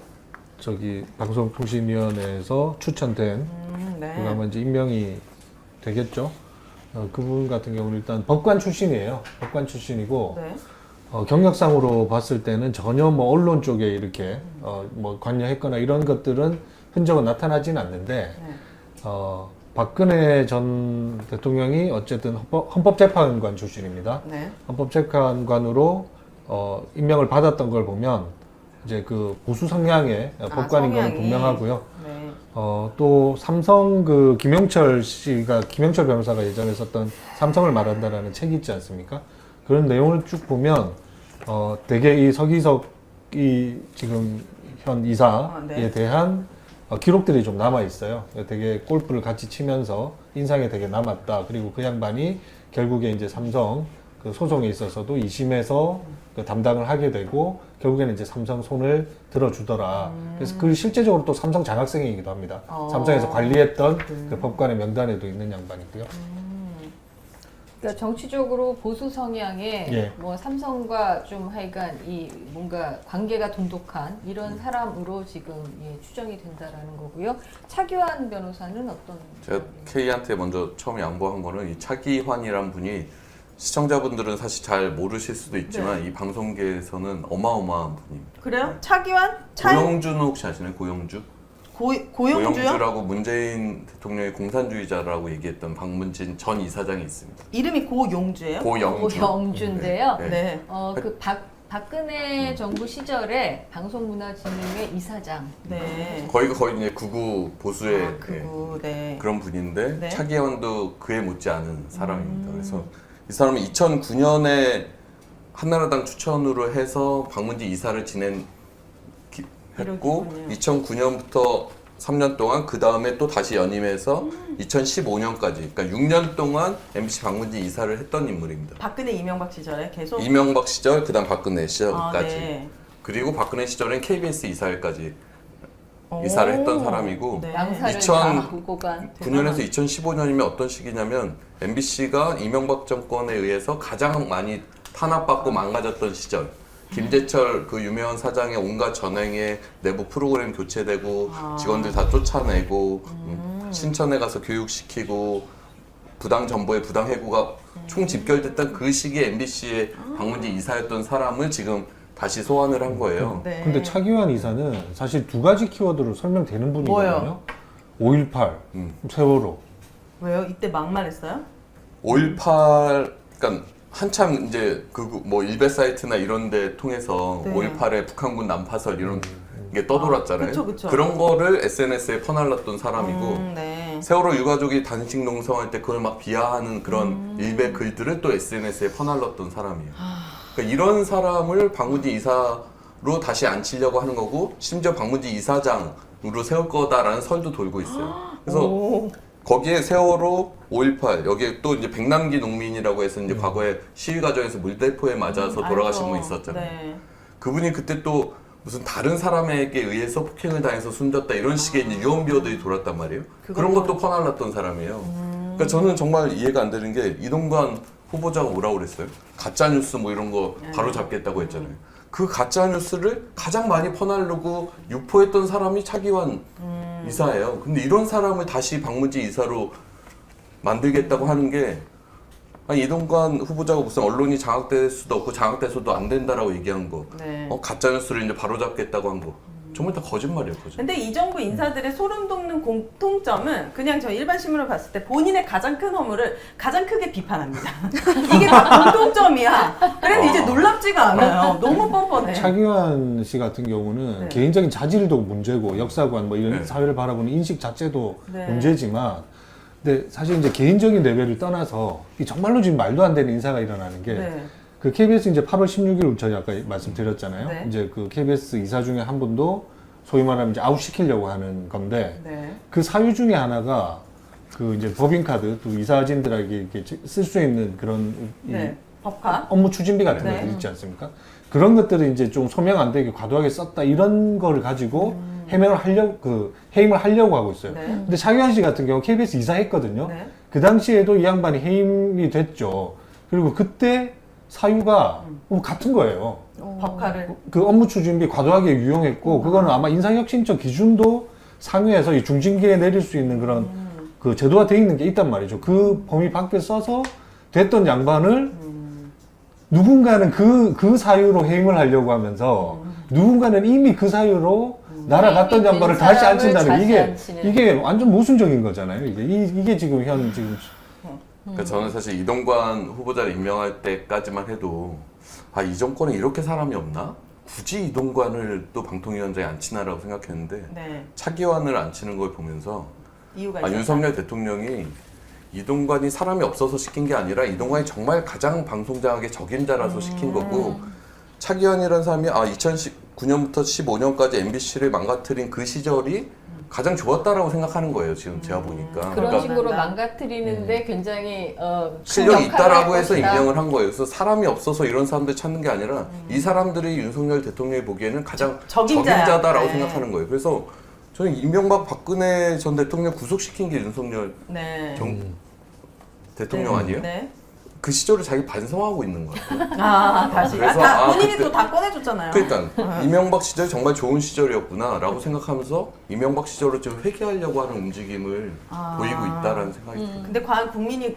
Speaker 6: 저기 방송통신위원회에서 추천된
Speaker 3: 네.
Speaker 6: 그가 아마 이제 임명이 되겠죠. 그분 같은 경우는 일단 법관 출신이에요. 법관 출신이고
Speaker 3: 네.
Speaker 6: 경력상으로 봤을 때는 전혀 뭐 언론 쪽에 이렇게 뭐 관여했거나 이런 것들은 흔적은 나타나진 않는데
Speaker 3: 네.
Speaker 6: 박근혜 전 대통령이 어쨌든 헌법재판관 출신입니다.
Speaker 3: 네.
Speaker 6: 헌법재판관으로 임명을 받았던 걸 보면 이제 그 보수 성향의 법관인 건
Speaker 3: 성향이.
Speaker 6: 분명하고요.
Speaker 3: 네.
Speaker 6: 또 삼성 그 김영철 변호사가 예전에 썼던 삼성을 말한다라는 책이 있지 않습니까? 그런 내용을 쭉 보면 되게 이 서기석이 지금 현 이사에
Speaker 3: 네.
Speaker 6: 대한 기록들이 좀 남아 있어요. 되게 골프를 같이 치면서 인상에 되게 남았다. 그리고 그 양반이 결국에 이제 삼성 그 소송에 있어서도 2심에서 그 담당을 하게 되고 결국에는 이제 삼성 손을 들어주더라. 그래서 그 실제적으로 또 삼성 장학생이기도 합니다. 삼성에서 관리했던 그 법관의 명단에도 있는 양반이고요.
Speaker 1: 그러니까 정치적으로 보수 성향의
Speaker 6: 예.
Speaker 1: 뭐 삼성과 좀 하여간 이 뭔가 관계가 돈독한 이런 사람으로 지금 추정이 된다라는 거고요. 차기환 변호사는 어떤?
Speaker 5: 제가 K한테 먼저 처음 양보한 거는 이 차기환이란 분이 시청자분들은 사실 잘 모르실 수도 있지만 이 방송계에서는 어마어마한 분입니다.
Speaker 3: 그래요? 차기환?
Speaker 5: 고영주는 혹시 아시나요? 고영주?
Speaker 3: 고영주요?
Speaker 5: 고영주라고 문재인 대통령의 공산주의자라고 얘기했던 박문진 전 이사장이 있습니다.
Speaker 3: 이름이 고용주예요?
Speaker 5: 고영주.
Speaker 1: 고영주인데요.
Speaker 5: 네.
Speaker 3: 네.
Speaker 1: 그 박근혜 정부 시절에 방송문화진흥회 이사장.
Speaker 3: 네.
Speaker 5: 거의 이제 극우 보수의 예,
Speaker 3: 그거 네.
Speaker 5: 그런 분인데
Speaker 3: 네.
Speaker 5: 차기환도 그에 못지않은 사람입니다. 그래서 이 사람은 2009년에 한나라당 추천으로 해서 박문진 이사를 했고
Speaker 3: 이렇군요.
Speaker 5: 2009년부터 3년 동안 그 다음에 또 다시 연임해서 2015년까지 그러니까 6년 동안 MBC 박문진 이사를 했던 인물입니다.
Speaker 3: 박근혜 이명박 시절에 계속
Speaker 5: 이명박 시절 그다음 박근혜 시절까지
Speaker 3: 네.
Speaker 5: 그리고 박근혜 시절엔 KBS 이사회까지 이사를 했던 사람이고
Speaker 3: 네.
Speaker 1: 양사를
Speaker 5: 2000
Speaker 1: 다 보고 간.
Speaker 5: 9년에서 2015년이면 어떤 시기냐면 MBC가 이명박 정권에 의해서 가장 많이 탄압받고 망가졌던 시절. 김재철 그 유명한 사장의 온갖 전횡에 내부 프로그램 교체되고 직원들 다 쫓아내고 신천에 가서 교육시키고 부당 정보의 부당 해고가 총 집결됐던 그 시기에 MBC의 박문진 이사였던 사람을 지금 다시 소환을 한 거예요.
Speaker 3: 네.
Speaker 6: 근데 차기환 이사는 사실 두 가지 키워드로 설명되는 분이거든요. 5.18, 세월호.
Speaker 3: 왜요? 이때 막말했어요?
Speaker 5: 5.18 그러니까 한참 이제 그 뭐 일베 사이트나 이런 데 통해서
Speaker 3: 네.
Speaker 5: 5.18의 북한군 난파설 이런 게 떠돌았잖아요.
Speaker 3: 그쵸.
Speaker 5: 그런 거를 SNS에 퍼날랐던 사람이고
Speaker 3: 네.
Speaker 5: 세월호 유가족이 단식 농성할 때 그걸 막 비하하는 그런 일베 글들을 또 SNS에 퍼날랐던 사람이에요. 그러니까 이런 사람을 박문진 이사로 다시 앉히려고 하는 거고 심지어 박문진 이사장으로 세울 거다라는 설도 돌고 있어요. 그래서 거기에 세월호 5.18 여기에 또 이제 백남기 농민이라고 해서 이제 과거에 시위 과정에서 물대포에 맞아서 돌아가신 분 있었잖아요.
Speaker 3: 네.
Speaker 5: 그분이 그때 또 무슨 다른 사람에게 의해서 폭행을 당해서 숨졌다 이런 식의 이제 유언 비어들이 돌았단 말이에요. 그런 것도 퍼날랐던 사람이에요. 그러니까 저는 정말 이해가 안 되는 게 이동관 후보자가 뭐라고 그랬어요? 가짜 뉴스 뭐 이런 거 바로 잡겠다고 했잖아요. 그 가짜 뉴스를 가장 많이 퍼나르고 유포했던 사람이 차기환 이사예요. 근데 이런 사람을 다시 박문진 이사로 만들겠다고 하는 게 아니 이동관 후보자가 무슨 언론이 장악될 수도 없고 장악돼서도 안 된다라고 얘기한 거,
Speaker 3: 네.
Speaker 5: 가짜 뉴스를 이제 바로잡겠다고 한 거, 정말 다 거짓말이에요, 거짓말.
Speaker 3: 근데 이 정부 인사들의 소름 돋는 공통점은 그냥 저 일반 신문을 봤을 때 본인의 가장 큰 허물을 가장 크게 비판합니다. 이게 다 공통점이야. 그래도 이제 놀랍지가 않아요. 너무 뻔뻔해.
Speaker 6: 차기환 씨 같은 경우는
Speaker 3: 네.
Speaker 6: 개인적인 자질도 문제고 역사관 뭐 이런
Speaker 5: 네.
Speaker 6: 사회를 바라보는 인식 자체도
Speaker 3: 네.
Speaker 6: 문제지만 근데 사실 이제 개인적인 레벨을 떠나서 이 정말로 지금 말도 안 되는 인사가 일어나는 게
Speaker 3: 네.
Speaker 6: 그 KBS 이제 8월 16일 저희 아까 말씀드렸잖아요.
Speaker 3: 네.
Speaker 6: 이제 그 KBS 이사 중에 한 분도 소위 말하면 이제 아웃시키려고 하는 건데
Speaker 3: 네.
Speaker 6: 그 사유 중에 하나가 그 이제 법인카드 또 이사진들에게 이렇게 쓸 수 있는 그런 이
Speaker 3: 네. 법카.
Speaker 6: 업무 추진비 같은
Speaker 3: 네.
Speaker 6: 것들 있지 않습니까? 그런 것들을 이제 좀 소명 안 되게 과도하게 썼다 이런 거를 가지고 해임을 하려고 하고 있어요.
Speaker 3: 네.
Speaker 6: 근데 차기환 씨 같은 경우 KBS 이사했거든요.
Speaker 3: 네.
Speaker 6: 그 당시에도 이 양반이 해임이 됐죠. 그리고 그때 사유가 같은 거예요.
Speaker 3: 법카를.
Speaker 6: 그 업무 추진비 과도하게 유용했고 그거는 아마 인사혁신처 기준도 상회에서 이 중징계에 내릴 수 있는 그런 그 제도가 돼 있는 게 있단 말이죠. 그 범위 밖에 써서 됐던 양반을 누군가는 그 사유로 해임을 하려고 하면서 누군가는 이미 그 사유로 날아갔던
Speaker 1: 해임이
Speaker 6: 양반을
Speaker 1: 된
Speaker 6: 다시
Speaker 1: 사람을
Speaker 6: 앉힌다는 게
Speaker 1: 다시 앉히는.
Speaker 6: 이게 완전 모순적인 거잖아요. 이게 지금 지금
Speaker 5: 그러니까 저는 사실 이동관 후보자를 임명할 때까지만 해도 이 정권에 이렇게 사람이 없나? 굳이 이동관을 또 방통위원장에 앉히나라고 생각했는데
Speaker 3: 네.
Speaker 5: 차기환을 앉히는 걸 보면서
Speaker 3: 이유가 있었다.
Speaker 5: 윤석열 대통령이 이동관이 사람이 없어서 시킨 게 아니라 이동관이 정말 가장 방송장악의 적임자라서 시킨 거고 차기환이라는 사람이 2019년부터 15년까지 MBC를 망가뜨린 그 시절이 가장 좋았다라고 생각하는 거예요. 지금 제가 보니까.
Speaker 1: 그런
Speaker 5: 그러니까
Speaker 1: 식으로 망가뜨리는데 굉장히 큰
Speaker 5: 실력이
Speaker 1: 역할을
Speaker 5: 있다라고
Speaker 1: 할
Speaker 5: 해서
Speaker 1: 것이다.
Speaker 5: 임명을 한 거예요. 그래서 사람이 없어서 이런 사람들 찾는 게 아니라 이 사람들이 윤석열 대통령이 보기에는 가장
Speaker 3: 적임자야.
Speaker 5: 적임자다라고
Speaker 3: 네.
Speaker 5: 생각하는 거예요. 그래서 저는 이명박 박근혜 전 대통령 구속시킨 게 윤석열
Speaker 3: 네.
Speaker 5: 대통령 아니에요?
Speaker 3: 네.
Speaker 5: 그 시절을 자기 반성하고 있는 것 같아요.
Speaker 3: 다시.
Speaker 5: 그래서,
Speaker 3: 본인이
Speaker 5: 그때-
Speaker 3: 또 다 꺼내줬잖아요.
Speaker 5: 그러니까 이명박 시절이 정말 좋은 시절이었구나라고 생각하면서 이명박 시절을 좀 회귀하려고 하는 움직임을 보이고 있다라는 생각이 들어요.
Speaker 3: 근데 과연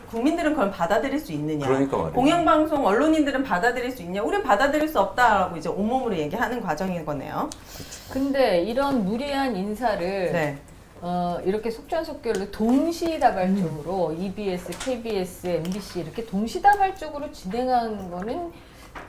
Speaker 3: 국민들은 그걸 받아들일 수 있느냐?
Speaker 5: 그러니까 말이에요.
Speaker 3: 공영방송 언론인들은 받아들일 수 있냐? 우린 받아들일 수 없다라고 이제 온몸으로 얘기하는 과정인 거네요.
Speaker 1: 근데 이런 무리한 인사를
Speaker 3: 네.
Speaker 1: 이렇게 속전속결로 동시다발적으로 EBS, KBS, MBC 이렇게 동시다발적으로 진행한 거는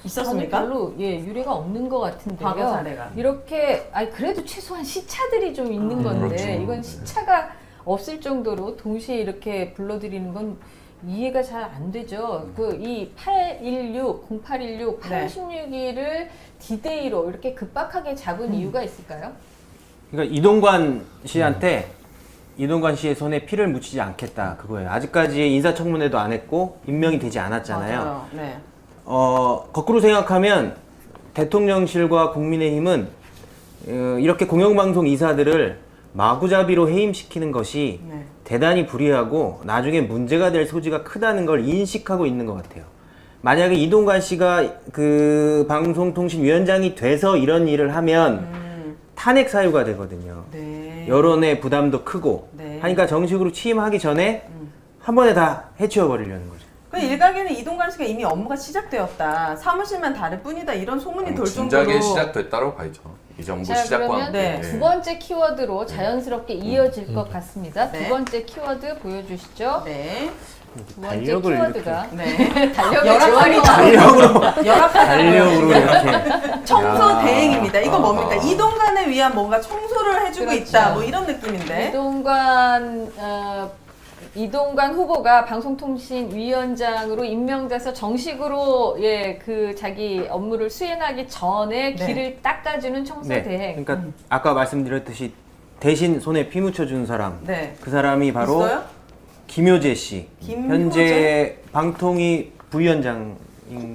Speaker 3: 있었습니까?
Speaker 1: 저는 별로 유례가 없는 것 같은데요.
Speaker 3: 과거 사례가.
Speaker 1: 이렇게 그래도 최소한 시차들이 좀 있는 건데
Speaker 5: 그렇죠.
Speaker 1: 이건 시차가 없을 정도로 동시에 이렇게 불러들이는 건 이해가 잘 안 되죠. 이 816, 0816, 816일을 디데이로 이렇게 급박하게 잡은 이유가 있을까요?
Speaker 2: 그러니까 이동관 씨한테 이동관 씨의 손에 피를 묻히지 않겠다 그거예요. 아직까지 인사청문회도 안 했고 임명이 되지 않았잖아요.
Speaker 3: 맞아요. 네.
Speaker 2: 거꾸로 생각하면 대통령실과 국민의힘은 이렇게 공영방송 이사들을 마구잡이로 해임시키는 것이
Speaker 3: 네.
Speaker 2: 대단히 불리하고 나중에 문제가 될 소지가 크다는 걸 인식하고 있는 것 같아요. 만약에 이동관 씨가 그 방송통신위원장이 돼서 이런 일을 하면 탄핵 사유가 되거든요.
Speaker 3: 네.
Speaker 2: 여론의 부담도 크고
Speaker 3: 네.
Speaker 2: 하니까 정식으로 취임하기 전에 한 번에 다 해치워버리려는 거죠.
Speaker 3: 그 일각에는 이동관 씨가 이미 업무가 시작되었다. 사무실만 다를 뿐이다. 이런 소문이 돌 정도로.
Speaker 5: 진작에 시작됐다고 봐야죠. 이 정부
Speaker 1: 자,
Speaker 5: 시작과
Speaker 1: 그러면
Speaker 5: 함께.
Speaker 3: 네.
Speaker 1: 두 번째 키워드로 자연스럽게 이어질 것 같습니다.
Speaker 3: 네.
Speaker 1: 두 번째 키워드 보여주시죠.
Speaker 3: 네.
Speaker 1: 두 번째
Speaker 2: 달력을
Speaker 1: 키워드가
Speaker 3: 네.
Speaker 1: 달력의
Speaker 3: 열악한
Speaker 1: 조언이
Speaker 2: 달력으로 이렇게
Speaker 3: 청소
Speaker 2: 야.
Speaker 3: 대행입니다. 이거 뭡니까? 이동관을 위한 뭔가 청소를 해주고
Speaker 1: 그렇죠.
Speaker 3: 있다. 뭐 이런 느낌인데.
Speaker 1: 이동관 후보가 방송통신위원장으로 임명돼서 정식으로 그 자기 업무를 수행하기 전에
Speaker 3: 네.
Speaker 1: 길을 닦아주는 청소
Speaker 2: 네.
Speaker 1: 대행.
Speaker 2: 그러니까 아까 말씀드렸듯이 대신 손에 피 묻혀준 사람
Speaker 3: 네.
Speaker 2: 그 사람이 바로
Speaker 3: 있어요?
Speaker 2: 김효재 씨.
Speaker 3: 김효재?
Speaker 2: 현재 방통위 부위원장인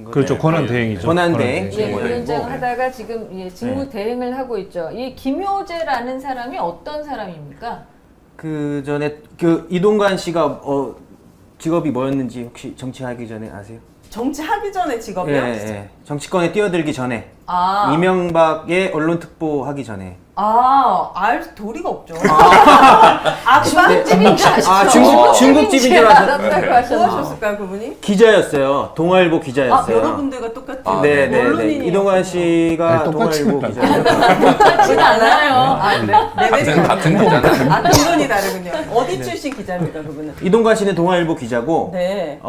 Speaker 2: 거죠.
Speaker 6: 그렇죠. 권한 대행이죠.
Speaker 2: 권한 대행.
Speaker 1: 예,
Speaker 2: 직무대행이고.
Speaker 1: 부위원장을 하다가 지금 직무 대행을 하고 있죠. 이 김효재라는 사람이 어떤 사람입니까?
Speaker 2: 그 전에 그 이동관 씨가 직업이 뭐였는지 혹시 정치하기 전에 아세요?
Speaker 3: 정치하기 전에 직업이요?
Speaker 2: 예. 정치권에 뛰어들기 전에
Speaker 3: 아.
Speaker 2: 이명박의 언론특보 하기 전에.
Speaker 3: 알 도리가 없죠.
Speaker 1: 중국집인 줄 아시죠?
Speaker 2: 중국집인 줄
Speaker 1: 알았다고
Speaker 3: 뭐
Speaker 1: 하셨죠.
Speaker 3: 하셨을까요, 그분이?
Speaker 2: 기자였어요. 동아일보 기자였어요.
Speaker 3: 여러분들과 똑같은
Speaker 2: 네네.
Speaker 3: 언론인이
Speaker 2: 이동관 씨가
Speaker 6: 네, 똑같지는
Speaker 2: 동아일보
Speaker 6: 않아요.
Speaker 2: 기자였어요.
Speaker 1: 똑같지는 않아요.
Speaker 3: 네. 레벨이
Speaker 5: 같은 기자는
Speaker 3: 근본이 다르군요. 어디 출신 기자입니까, 그분은?
Speaker 2: 이동관 씨는 동아일보 기자고,
Speaker 3: 네.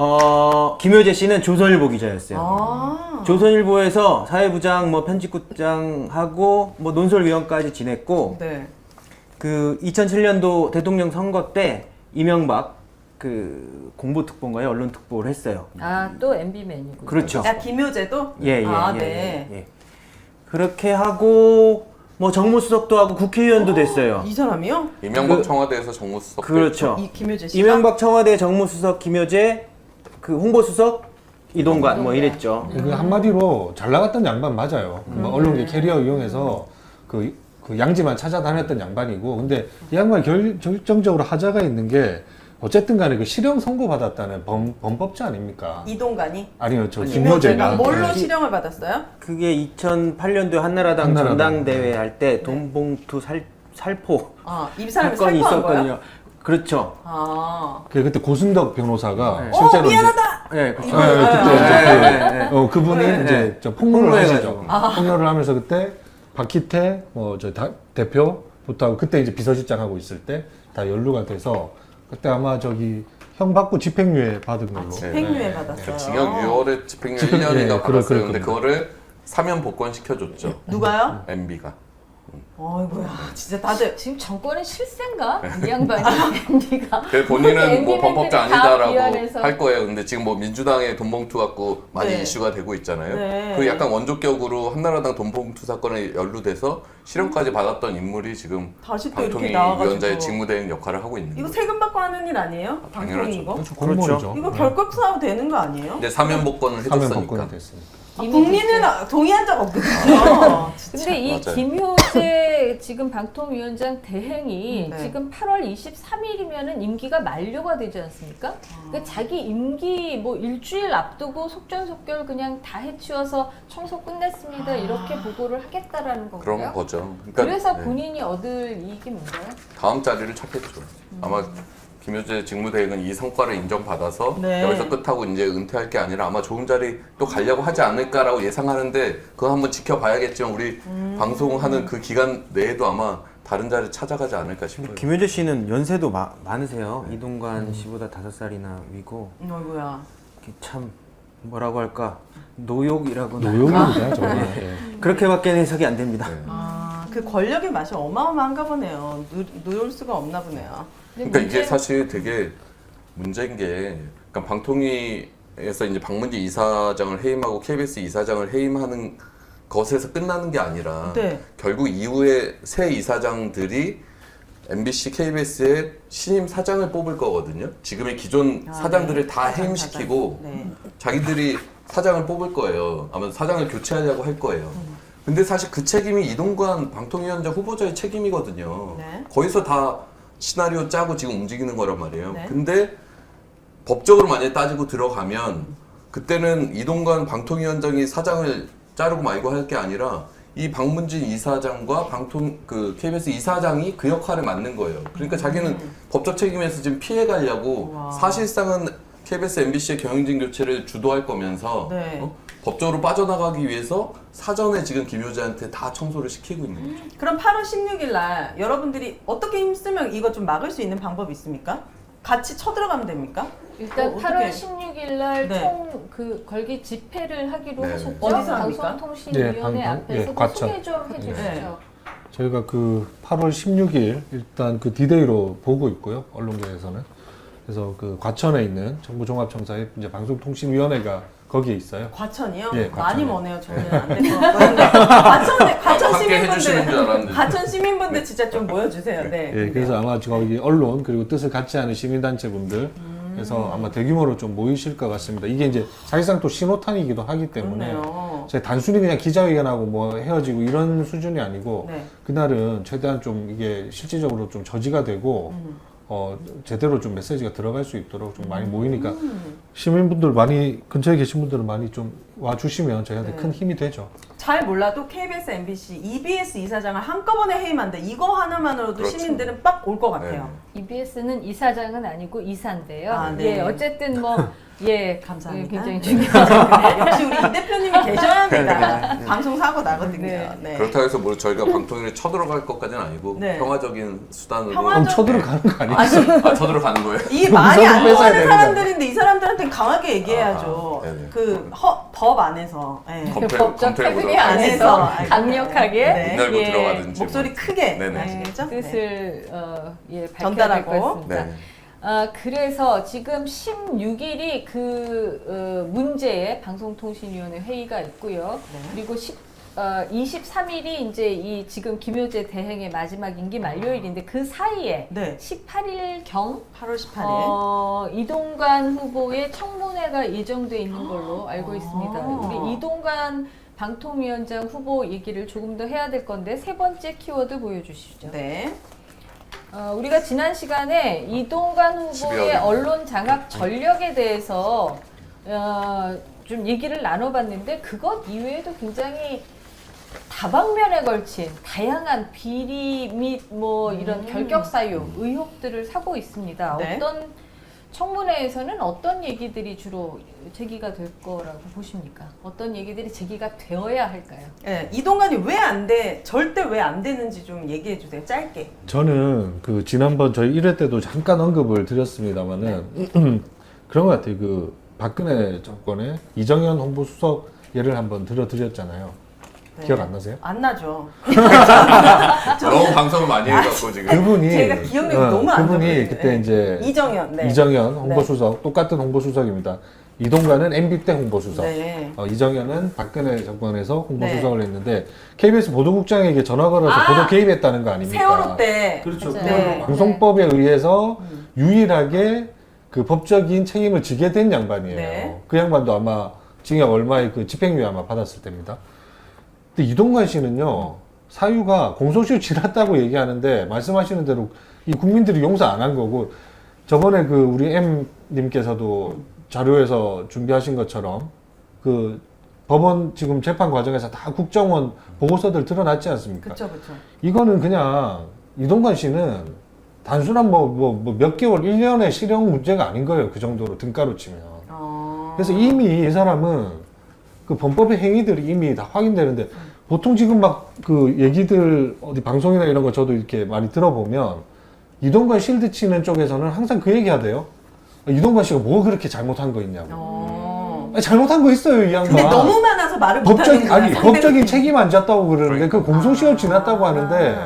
Speaker 2: 김효재 씨는 조선일보 기자였어요.
Speaker 3: 아.
Speaker 2: 조선일보에서 사회부장, 편집국장 하고, 논설위원까지 지냈고,
Speaker 3: 네.
Speaker 2: 그 2007년도 대통령 선거 때 이명박 그 공보특보인가요? 언론특보를 했어요.
Speaker 1: 또 MB맨이고.
Speaker 2: 그렇죠.
Speaker 3: 야, 김효재도?
Speaker 2: 예.
Speaker 3: 네.
Speaker 2: 그렇게 하고, 정무수석도 하고 국회의원도 됐어요.
Speaker 3: 이 사람이요?
Speaker 5: 이명박 청와대에서 정무수석
Speaker 2: 그렇죠.
Speaker 3: 이 김효재 씨가?
Speaker 2: 이명박 청와대 정무수석 김효재, 그 홍보수석 이동관 이랬죠.
Speaker 6: 그 한마디로 잘 나갔던 양반 맞아요. 언론계 캐리어 이용해서 그 그 양지만 찾아다녔던 양반이고, 근데 이 양반이 결정적으로 하자가 있는 게 어쨌든 간에 그 실형 선고받았다는 범법자 아닙니까?
Speaker 3: 이동관이
Speaker 6: 아니요, 저
Speaker 3: 김효재가
Speaker 6: 김효재가.
Speaker 3: 뭘로
Speaker 6: 네.
Speaker 3: 실형을 받았어요?
Speaker 2: 그게 2008년도에 한나라당
Speaker 6: 한나라당.
Speaker 2: 전당대회 할 때 돈봉투 살포
Speaker 3: 이 사람이
Speaker 2: 사건이
Speaker 3: 살포한 거예요?
Speaker 2: 있었거든요. 그렇죠.
Speaker 6: 그때 고순덕 변호사가
Speaker 2: 네.
Speaker 6: 실제로
Speaker 3: 미안하다.
Speaker 2: 네, 그렇죠.
Speaker 6: 그분이
Speaker 2: 네.
Speaker 6: 이제 저 폭로를
Speaker 2: 폭로해가지고.
Speaker 6: 하시죠. 폭로를 하면서 그때 박희태 대표부터 하고 그때 이제 비서실장 하고 있을 때 다 연루가 돼서 그때 아마 저기 형 받고 집행유예 받은 걸로.
Speaker 3: 집행유예
Speaker 6: 네.
Speaker 3: 받았어요.
Speaker 5: 징역 6월에 집행유예
Speaker 6: 집행-
Speaker 5: 1년인가
Speaker 6: 예,
Speaker 5: 받았어요.
Speaker 6: 그럴
Speaker 5: 근데
Speaker 6: 겁니다.
Speaker 5: 그거를 사면 복권 시켜줬죠.
Speaker 3: 누가요?
Speaker 5: MB가.
Speaker 3: 어이구야, 진짜 다들
Speaker 1: 지금 정권의 실세인가? 이 양반이 MB가.
Speaker 5: 그래서 본인은 뭐 범법자 아니다라고
Speaker 1: 비난해서.
Speaker 5: 할 거예요. 근데 지금 뭐 민주당의 돈봉투 갖고 많이
Speaker 3: 네.
Speaker 5: 이슈가 되고 있잖아요.
Speaker 3: 네.
Speaker 5: 그 약간 원조격으로 한나라당 돈봉투 사건에 연루돼서 실형까지 받았던 인물이 지금
Speaker 3: 다시 또
Speaker 5: 방통위
Speaker 3: 이렇게 나와가지고
Speaker 5: 위원장의 직무대행 역할을 하고 있는
Speaker 3: 이거
Speaker 5: 거죠.
Speaker 3: 세금 받고 하는 일 아니에요? 방통위
Speaker 5: 당연하죠.
Speaker 3: 이거?
Speaker 6: 그렇죠. 공무원이죠.
Speaker 3: 이거 별것 사도 되는 거 아니에요?
Speaker 5: 근데 사면 복권을
Speaker 6: 사면
Speaker 5: 해줬으니까.
Speaker 6: 복권이 됐습니다.
Speaker 3: 국민은 동의한 적 없거든요.
Speaker 1: 근데 이
Speaker 5: 맞아요.
Speaker 1: 김효재 지금 방통위원장 대행이
Speaker 3: 네.
Speaker 1: 지금 8월 23일이면은 임기가 만료가 되지 않습니까? 그러니까 자기 임기 뭐 일주일 앞두고 속전속결 그냥 다 해치워서 청소 끝냈습니다 이렇게 보고를 하겠다라는 거고요.
Speaker 5: 그런 거죠. 그러니까
Speaker 1: 그래서
Speaker 5: 네.
Speaker 1: 본인이 얻을 이익이 뭔가요?
Speaker 5: 다음 자리를 찾겠죠. 아마 김효재 직무대행은 이 성과를 인정받아서
Speaker 3: 네.
Speaker 5: 여기서 끝하고 이제 은퇴할 게 아니라 아마 좋은 자리 또 가려고 하지 않을까라고 예상하는데 그거 한번 지켜봐야겠지만 우리 방송하는 그 기간 내에도 아마 다른 자리 찾아가지 않을까 싶어요.
Speaker 2: 김효재 씨는 연세도 많으세요. 이동관 씨보다 5살이나 위고
Speaker 3: 어이구야.
Speaker 2: 참 뭐라고 할까 노욕이라고나
Speaker 6: 노용입니다, 정말. 예.
Speaker 2: 그렇게밖에 해석이 안 됩니다.
Speaker 5: 네.
Speaker 3: 그 권력의 맛이 어마어마한가 보네요. 누울 수가 없나 보네요.
Speaker 5: 그러니까 이게 사실 되게 문제인 게 그러니까 방통위에서 이제 박문지 이사장을 해임하고 KBS 이사장을 해임하는 것에서 끝나는 게 아니라
Speaker 3: 네.
Speaker 5: 결국 이후에 새 이사장들이 MBC, KBS의 신임 사장을 뽑을 거거든요. 지금의 기존 사장들을 다 해임시키고
Speaker 3: 네.
Speaker 5: 자기들이 사장을 뽑을 거예요. 아마 사장을 교체하려고 할 거예요. 근데 사실 그 책임이 이동관 방통위원장 후보자의 책임이거든요.
Speaker 3: 네.
Speaker 5: 거기서 다 시나리오 짜고 지금 움직이는 거란 말이에요.
Speaker 3: 네.
Speaker 5: 근데 법적으로 만약에 따지고 들어가면 그때는 이동관 방통위원장이 사장을 자르고 말고 할 게 아니라 이 박문진 이사장과 KBS 이사장이 그 역할을 맡는 거예요. 그러니까 자기는 법적 책임에서 지금 피해 가려고
Speaker 3: 와.
Speaker 5: 사실상은 KBS, MBC의 경영진 교체를 주도할 거면서
Speaker 3: 네.
Speaker 5: 법적으로 빠져나가기 위해서 사전에 지금 김효재한테 다 청소를 시키고 있는 거죠.
Speaker 3: 그럼 8월 16일 날 여러분들이 어떻게 힘쓰면 이거 좀 막을 수 있는 방법이 있습니까? 같이 쳐들어가면 됩니까?
Speaker 1: 일단
Speaker 3: 어떻게?
Speaker 1: 8월 16일 날
Speaker 3: 네.
Speaker 1: 총 그 걸기 집회를 하기로
Speaker 5: 네.
Speaker 1: 하셨죠?
Speaker 3: 어디서 합니까?
Speaker 1: 방송통신위원회
Speaker 6: 네,
Speaker 1: 앞에서 그
Speaker 6: 과천.
Speaker 1: 소개 좀 해주시죠.
Speaker 3: 네.
Speaker 6: 저희가 그 8월 16일 일단 그 디데이로 보고 있고요, 언론계에서는. 그래서 그 과천에 있는 정부종합청사의 이제 방송통신위원회가 거기에 있어요.
Speaker 3: 과천이요?
Speaker 6: 예,
Speaker 3: 많이
Speaker 6: 과천이요.
Speaker 3: 머네요. 저는 안 될 것 같은데. 과천
Speaker 5: 함께 해주시는 줄
Speaker 3: 시민분들,
Speaker 5: 알았는데.
Speaker 3: 과천 시민분들 진짜 좀 모여주세요. 네.
Speaker 6: 예, 그래서 아마 저기 언론 그리고 뜻을 같이 하는 시민단체분들 그래서 아마 대규모로 좀 모이실 것 같습니다. 이게 이제 사실상 또 신호탄이기도 하기 때문에
Speaker 3: 그렇네요.
Speaker 6: 제가 단순히 그냥 기자회견하고 뭐 헤어지고 이런 수준이 아니고
Speaker 3: 네.
Speaker 6: 그날은 최대한 좀 이게 실질적으로 좀 저지가 되고 제대로 좀 메시지가 들어갈 수 있도록 좀 많이 모이니까 시민분들 많이 근처에 계신 분들은 많이 좀 와주시면 저희한테
Speaker 3: 네.
Speaker 6: 큰 힘이 되죠.
Speaker 3: 잘 몰라도 KBS, MBC, EBS 이사장을 한꺼번에 해임한다. 이거 하나만으로도
Speaker 5: 그렇죠.
Speaker 3: 시민들은 빡 올 것 같아요.
Speaker 1: EBS는 이사장은 아니고 이사인데요.
Speaker 3: 아, 네.
Speaker 1: 예, 어쨌든 뭐 예,
Speaker 3: 감사합니다.
Speaker 1: 굉장히 중요하죠.
Speaker 3: 역시 우리 이 대표님이 계셔야 합니다. 방송 사고 나거든요.
Speaker 1: 네.
Speaker 3: 네.
Speaker 5: 그렇다고 해서 뭐 저희가 방통위를 쳐들어갈 것까지는 아니고
Speaker 3: 네.
Speaker 5: 평화적인 수단으로
Speaker 6: 그럼 쳐들어가는 거 아니에요?
Speaker 3: 아니,
Speaker 5: 쳐들어가는 거예요?
Speaker 3: 이 말이 안
Speaker 6: 뺏어야
Speaker 3: 통하는
Speaker 6: 되는
Speaker 3: 사람들인데 이 사람들한테는 강하게 얘기해야죠.
Speaker 5: 아하, 네네.
Speaker 3: 법 안에서. 네.
Speaker 1: 법적
Speaker 5: 검토해
Speaker 1: 테두리
Speaker 5: 보도록
Speaker 1: 안에서
Speaker 3: 하겠습니다.
Speaker 1: 강력하게
Speaker 3: 네.
Speaker 5: 인달고
Speaker 1: 예,
Speaker 5: 들어가든지
Speaker 3: 목소리 크게
Speaker 5: 네네.
Speaker 3: 아시겠죠? 네.
Speaker 1: 뜻을 밝혀야 될
Speaker 3: 전달하고.
Speaker 1: 것 같습니다.
Speaker 5: 네.
Speaker 1: 그래서 지금 16일이 그 문제의 방송통신위원회 회의가 있고요.
Speaker 3: 네.
Speaker 1: 그리고 23일이 이제 이 지금 김효재 대행의 마지막 임기 만료일인데 그 사이에
Speaker 3: 네.
Speaker 1: 18일경
Speaker 3: 8월 18일.
Speaker 1: 이동관 후보의 청문회가 예정돼 있는 걸로 알고 있습니다. 우리 이동관 방통위원장 후보 얘기를 조금 더 해야 될 건데 세 번째 키워드 보여주시죠.
Speaker 3: 네.
Speaker 1: 우리가 지난 시간에 이동관 후보의
Speaker 5: 12월.
Speaker 1: 언론 장악 전력에 대해서 좀 얘기를 나눠봤는데 그것 이외에도 굉장히 다방면에 걸친 다양한 비리 및 뭐 이런 결격 사유 의혹들을 사고 있습니다.
Speaker 3: 네.
Speaker 1: 어떤 청문회에서는 어떤 얘기들이 주로 제기가 될 거라고 보십니까? 어떤 얘기들이 제기가 되어야 할까요?
Speaker 3: 네, 이동관이 왜 안 돼? 절대 왜 안 되는지 좀 얘기해 주세요. 짧게.
Speaker 6: 저는 그 지난번 저희 1회 때도 잠깐 언급을 드렸습니다만은 그런 것 같아요. 그 박근혜 정권의 이정현 홍보수석 예를 한번 들어드렸잖아요.
Speaker 3: 네.
Speaker 6: 기억 안 나세요?
Speaker 3: 안 나죠.
Speaker 5: 너무 방송을 많이 해갖고 지금.
Speaker 6: 그분이
Speaker 3: 제가 기억력이 너무 안
Speaker 6: 그분이
Speaker 3: 좋거든요.
Speaker 6: 그때
Speaker 3: 네.
Speaker 6: 이제
Speaker 3: 이정현. 네.
Speaker 6: 이정현 홍보수석 똑같은 홍보수석입니다. 이동관은 MB 때 홍보수석,
Speaker 3: 네.
Speaker 6: 이정현은 박근혜 정권에서 홍보수석을 했는데 KBS 보도국장에게 전화 걸어서
Speaker 3: 아!
Speaker 6: 보도 개입했다는 거 아닙니까?
Speaker 3: 세월호 때.
Speaker 6: 그렇죠.
Speaker 1: 맞아요.
Speaker 6: 그건
Speaker 3: 네.
Speaker 6: 방송법에 의해서 유일하게 그 법적인 책임을 지게 된 양반이에요.
Speaker 3: 네.
Speaker 6: 그 양반도 아마 징역 얼마의 그 집행유예 아마 받았을 때입니다. 근데 이동관 씨는요, 사유가 공소시효 지났다고 얘기하는데 말씀하시는 대로 이 국민들이 용서 안 한 거고 저번에 그 우리 M님께서도 자료에서 준비하신 것처럼 그 법원 지금 재판 과정에서 다 국정원 보고서들 드러났지 않습니까?
Speaker 3: 그쵸, 그쵸.
Speaker 6: 이거는 그냥 이동관 씨는 단순한 몇 개월, 1년의 실형 문제가 아닌 거예요. 그 정도로 등가로 치면. 그래서 이미 이 사람은 그 범법의 행위들이 이미 다 확인되는데 보통 지금 막 그 얘기들 어디 방송이나 이런 거 저도 이렇게 많이 들어보면 이동관 실드 치는 쪽에서는 항상 그 얘기 하대요. 이동관 씨가 뭐 그렇게 잘못한 거 있냐고. 아니, 잘못한 거 있어요, 이 양반.
Speaker 3: 근데 너무 많아서 말을 못하는
Speaker 6: 법적인
Speaker 3: 거야.
Speaker 6: 아니 법적인 책임 안 졌다고 그러는데 그 공소시효 지났다고 하는데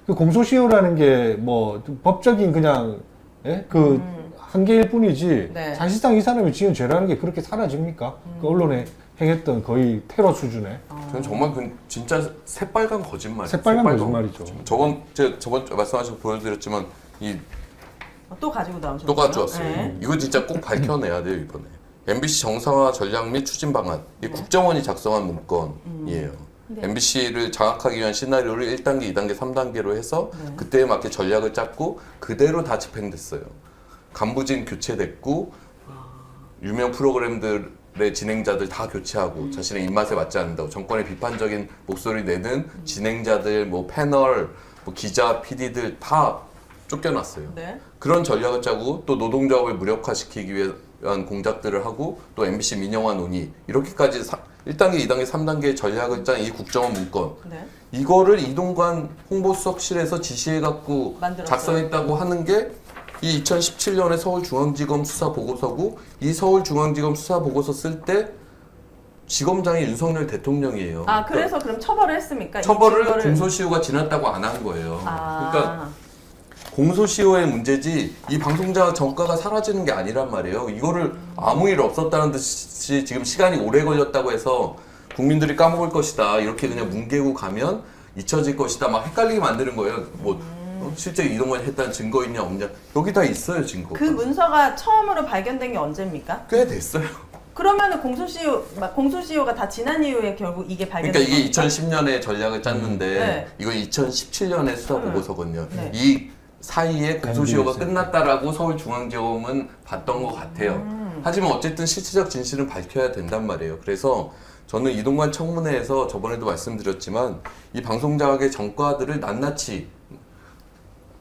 Speaker 6: 그 공소시효라는 게 뭐 법적인 그냥 그 한계일 뿐이지
Speaker 3: 네.
Speaker 6: 사실상 이 사람이 지은 죄라는 게 그렇게 사라집니까? 그 언론에 행했던 거의 테러 수준의
Speaker 5: 저는 정말 그 진짜 새빨간 거짓말.
Speaker 6: 새빨간 거짓말이죠.
Speaker 5: 저번 말씀하신 거 보여드렸지만 이
Speaker 3: 또 가지고 나오셨어요.
Speaker 5: 또 가져왔어요.
Speaker 3: 네.
Speaker 5: 이거 진짜 꼭 밝혀내야 돼요 이번에. MBC 정상화 전략 및 추진 방안. 이 국정원이 작성한 문건이에요. MBC를 장악하기 위한 시나리오를 1단계, 2단계, 3단계로 해서 그때에 맞게 전략을 짰고 그대로 다 집행됐어요. 간부진 교체됐고 유명 프로그램들의 진행자들 다 교체하고 자신의 입맛에 맞지 않는다고 정권의 비판적인 목소리 내는 진행자들, 뭐 패널, 뭐 기자, PD들 다 쫓겨났어요.
Speaker 3: 네.
Speaker 5: 그런 전략을 짜고 또 노동조합을 무력화시키기 위한 공작들을 하고 또 MBC 민영화 논의 이렇게까지 1단계, 2단계, 3단계의 전략을 짠 이 국정원 문건
Speaker 3: 네.
Speaker 5: 이거를 이동관 홍보수석실에서 지시해갖고
Speaker 3: 만들었어요.
Speaker 5: 작성했다고 하는 게 이 2017년에 서울중앙지검 수사 보고서고 이 서울중앙지검 수사 보고서 쓸 때 지검장이 윤석열 대통령이에요.
Speaker 3: 아, 그래서 그럼 처벌을 했습니까? 이
Speaker 5: 처벌을
Speaker 3: 증거를-
Speaker 5: 공소시효가 지났다고 안 한 거예요.
Speaker 3: 아.
Speaker 5: 그러니까 공소시효의 문제지 이 방송자 정가가 사라지는 게 아니란 말이에요. 이거를 아무 일 없었다는 듯이 지금 시간이 오래 걸렸다고 해서 국민들이 까먹을 것이다. 이렇게 그냥 뭉개고 가면 잊혀질 것이다. 막 헷갈리게 만드는 거예요. 뭐 실제 이동관이 했다는 증거 있냐 없냐. 여기 다 있어요 증거.
Speaker 3: 그 문서가 처음으로 발견된 게 언제입니까?
Speaker 5: 꽤 됐어요.
Speaker 3: 그러면은 공소시효가 다 지난 이후에 결국 이게 발견된
Speaker 5: 그러니까 이게
Speaker 3: 겁니까?
Speaker 5: 2010년에 전략을 짰는데
Speaker 3: 네.
Speaker 5: 이거 2017년에 수사 보고서거든요.
Speaker 3: 네.
Speaker 5: 이 사이에 공소시효가
Speaker 6: MBC.
Speaker 5: 끝났다라고 서울중앙지검은 봤던 것 같아요. 하지만 어쨌든 실체적 진실은 밝혀야 된단 말이에요. 그래서 저는 이동관 청문회에서 저번에도 말씀드렸지만 이 방송자학의 전과들을 낱낱이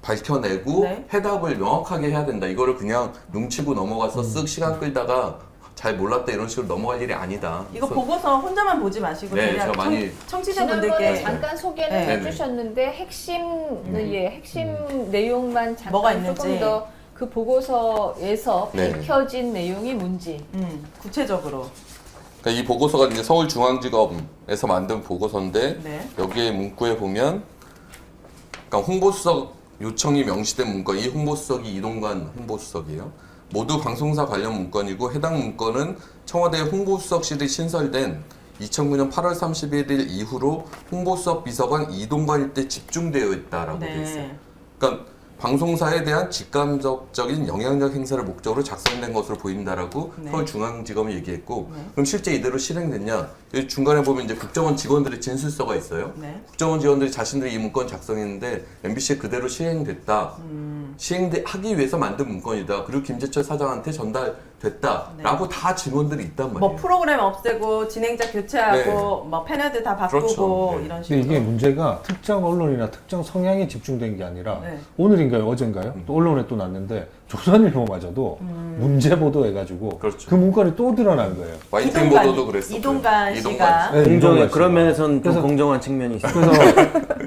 Speaker 5: 밝혀내고
Speaker 3: 네.
Speaker 5: 해답을 명확하게 해야 된다. 이거를 그냥 눈치고 넘어가서 쓱 시간 끌다가 잘 몰랐다 이런 식으로 넘어갈 일이 아니다.
Speaker 3: 이거
Speaker 5: 그래서
Speaker 3: 보고서 혼자만 보지 마시고
Speaker 5: 네,
Speaker 3: 그냥
Speaker 5: 제가 많이
Speaker 1: 지난번에
Speaker 3: 청취자분들께
Speaker 1: 잠깐 소개를
Speaker 3: 네.
Speaker 1: 해주셨는데 핵심 내용만 잠깐
Speaker 3: 뭐가
Speaker 1: 조금
Speaker 3: 있는지.
Speaker 1: 더 그 보고서에서
Speaker 5: 네.
Speaker 1: 밝혀진 내용이 뭔지.
Speaker 3: 구체적으로
Speaker 5: 그러니까 이 보고서가 이제 서울중앙지검에서 만든 보고서인데
Speaker 3: 네.
Speaker 5: 여기에 문구에 보면 그러니까 홍보수석 요청이 명시된 문건, 이 홍보수석이 이동관 홍보수석이에요. 모두 방송사 관련 문건이고 해당 문건은 청와대 홍보수석실이 신설된 2009년 8월 31일 이후로 홍보수석 비서관 이동관일 때 집중되어 있다라고 돼 있어요.
Speaker 3: 네.
Speaker 5: 그러니까 방송사에 대한 직간접적인 영향력 행사를 목적으로 작성된 것으로 보인다라고
Speaker 3: 네.
Speaker 5: 서울중앙지검이 얘기했고 그럼 실제 이대로 실행됐냐? 여기 중간에 보면 이제 국정원 직원들의 진술서가 있어요.
Speaker 3: 네.
Speaker 5: 국정원 직원들이 자신들이 이 문건 작성했는데 MBC에 그대로 시행됐다. 시행하기 위해서 만든 문건이다. 그리고 김재철 사장한테 전달됐다라고 다 증언들이 있단 말이에요.
Speaker 3: 뭐 프로그램 없애고 진행자 교체하고
Speaker 5: 네.
Speaker 3: 뭐 패널들 다 바꾸고
Speaker 5: 그렇죠. 네.
Speaker 3: 이런
Speaker 6: 근데
Speaker 3: 식으로.
Speaker 6: 이게 문제가 특정 언론이나 특정 성향에 집중된 게 아니라
Speaker 3: 네.
Speaker 6: 오늘인가요 어젠가요 또 언론에 또 났는데 조선일보마저도 문제 보도해가지고
Speaker 5: 그렇죠.
Speaker 6: 그 문건이 또 드러난 거예요.
Speaker 5: YTN 보도도 그랬었고
Speaker 3: 이동관 씨가
Speaker 6: 네,
Speaker 2: 공정해.
Speaker 6: 이동관
Speaker 2: 그런
Speaker 6: 씨가.
Speaker 2: 면에서는 좀
Speaker 6: 그래서-
Speaker 2: 공정한 측면이 있어요.
Speaker 6: 그래서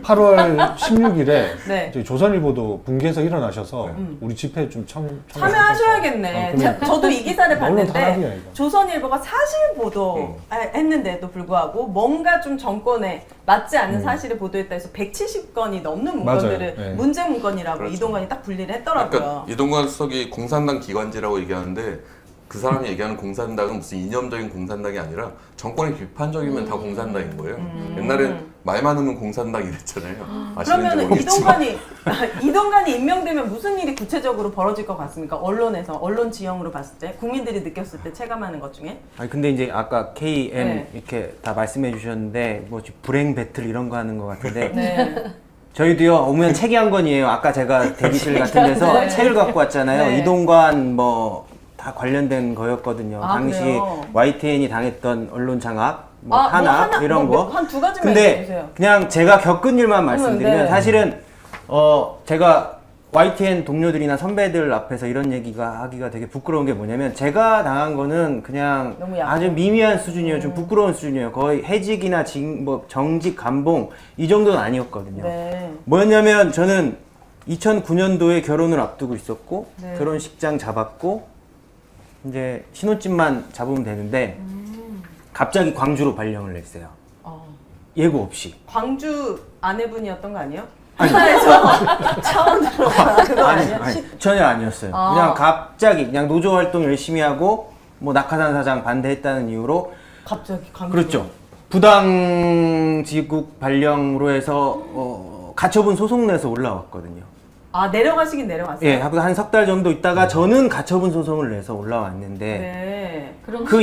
Speaker 6: 8월 16일에
Speaker 3: 네.
Speaker 6: 조선일보도 붕괴해서 일어나셔서 우리 집회 좀
Speaker 3: 참여하셔야겠네.
Speaker 6: 그러니까.
Speaker 3: 저도 이 기사를
Speaker 6: 언론 탄압이야,
Speaker 3: 봤는데
Speaker 6: 이거.
Speaker 3: 조선일보가 사실 보도 했는데도 불구하고 뭔가 좀 정권에 맞지 않는 사실을 보도했다 해서 170건이 넘는 문건들을
Speaker 6: 맞아요. 네.
Speaker 3: 문제 문건이라고
Speaker 5: 그렇죠.
Speaker 3: 이동관이 딱 분리를 했더라고요.
Speaker 5: 그러니까 이동관 수석이 공산당 기관지라고 얘기하는데 그 사람이 얘기하는 공산당은 무슨 이념적인 공산당이 아니라 정권에 비판적이면 다 공산당인 거예요. 옛날엔 말 많으면 공산당 이랬잖아요. 아시는지
Speaker 3: 그러면
Speaker 5: 모르겠지만
Speaker 3: 이동관이 임명되면 무슨 일이 구체적으로 벌어질 것 같습니까? 언론에서 언론 지형으로 봤을 때 국민들이 느꼈을 때 체감하는 것 중에
Speaker 2: 아니 근데 이제 아까 KM
Speaker 3: 네.
Speaker 2: 이렇게 다 말씀해 주셨는데 뭐 불행 배틀 이런 거 하는 것 같은데
Speaker 3: 네.
Speaker 2: 저희도요 오면 책이 한 권이에요. 아까 제가 대기실 같은 데서
Speaker 3: 네.
Speaker 2: 책을 갖고 왔잖아요.
Speaker 3: 네.
Speaker 2: 이동관 뭐 다 관련된 거였거든요.
Speaker 3: 아,
Speaker 2: 당시
Speaker 3: 그래요?
Speaker 2: YTN이 당했던 언론 장악, 뭐 탄압 이런 거.
Speaker 3: 한 두 가지만
Speaker 2: 근데
Speaker 3: 얘기해주세요.
Speaker 2: 그냥 제가 겪은 일만 말씀드리면
Speaker 3: 네.
Speaker 2: 사실은 제가 YTN 동료들이나 선배들 앞에서 이런 얘기가 하기가 되게 부끄러운 게 뭐냐면 제가 당한 거는 그냥
Speaker 3: 너무 약해.
Speaker 2: 아주 미미한 수준이에요. 좀 부끄러운 수준이에요. 거의 해직이나 뭐 정직, 감봉 이 정도는 아니었거든요.
Speaker 3: 네.
Speaker 2: 뭐였냐면 저는 2009년도에 결혼을 앞두고 있었고
Speaker 3: 네.
Speaker 2: 결혼식장 잡았고 이제 신혼집만 잡으면 되는데 갑자기 광주로 발령을 냈어요. 예고 없이.
Speaker 3: 광주 아내분이었던 거 아니에요? 회사에서 차원으로 그거 아니야?
Speaker 2: 전혀 아니었어요.
Speaker 3: 아.
Speaker 2: 그냥 갑자기 그냥 노조 활동 열심히 하고 뭐 낙하산 사장 반대했다는 이유로
Speaker 3: 갑자기 광주.
Speaker 2: 그렇죠. 부당지국 발령으로 해서 가처분 소송 내서 올라왔거든요.
Speaker 3: 아 내려가시긴 내려갔어요.
Speaker 2: 예, 한 석 달 정도 있다가 저는 가처분 소송을 내서 올라왔는데
Speaker 3: 네.
Speaker 1: 그럼
Speaker 2: 그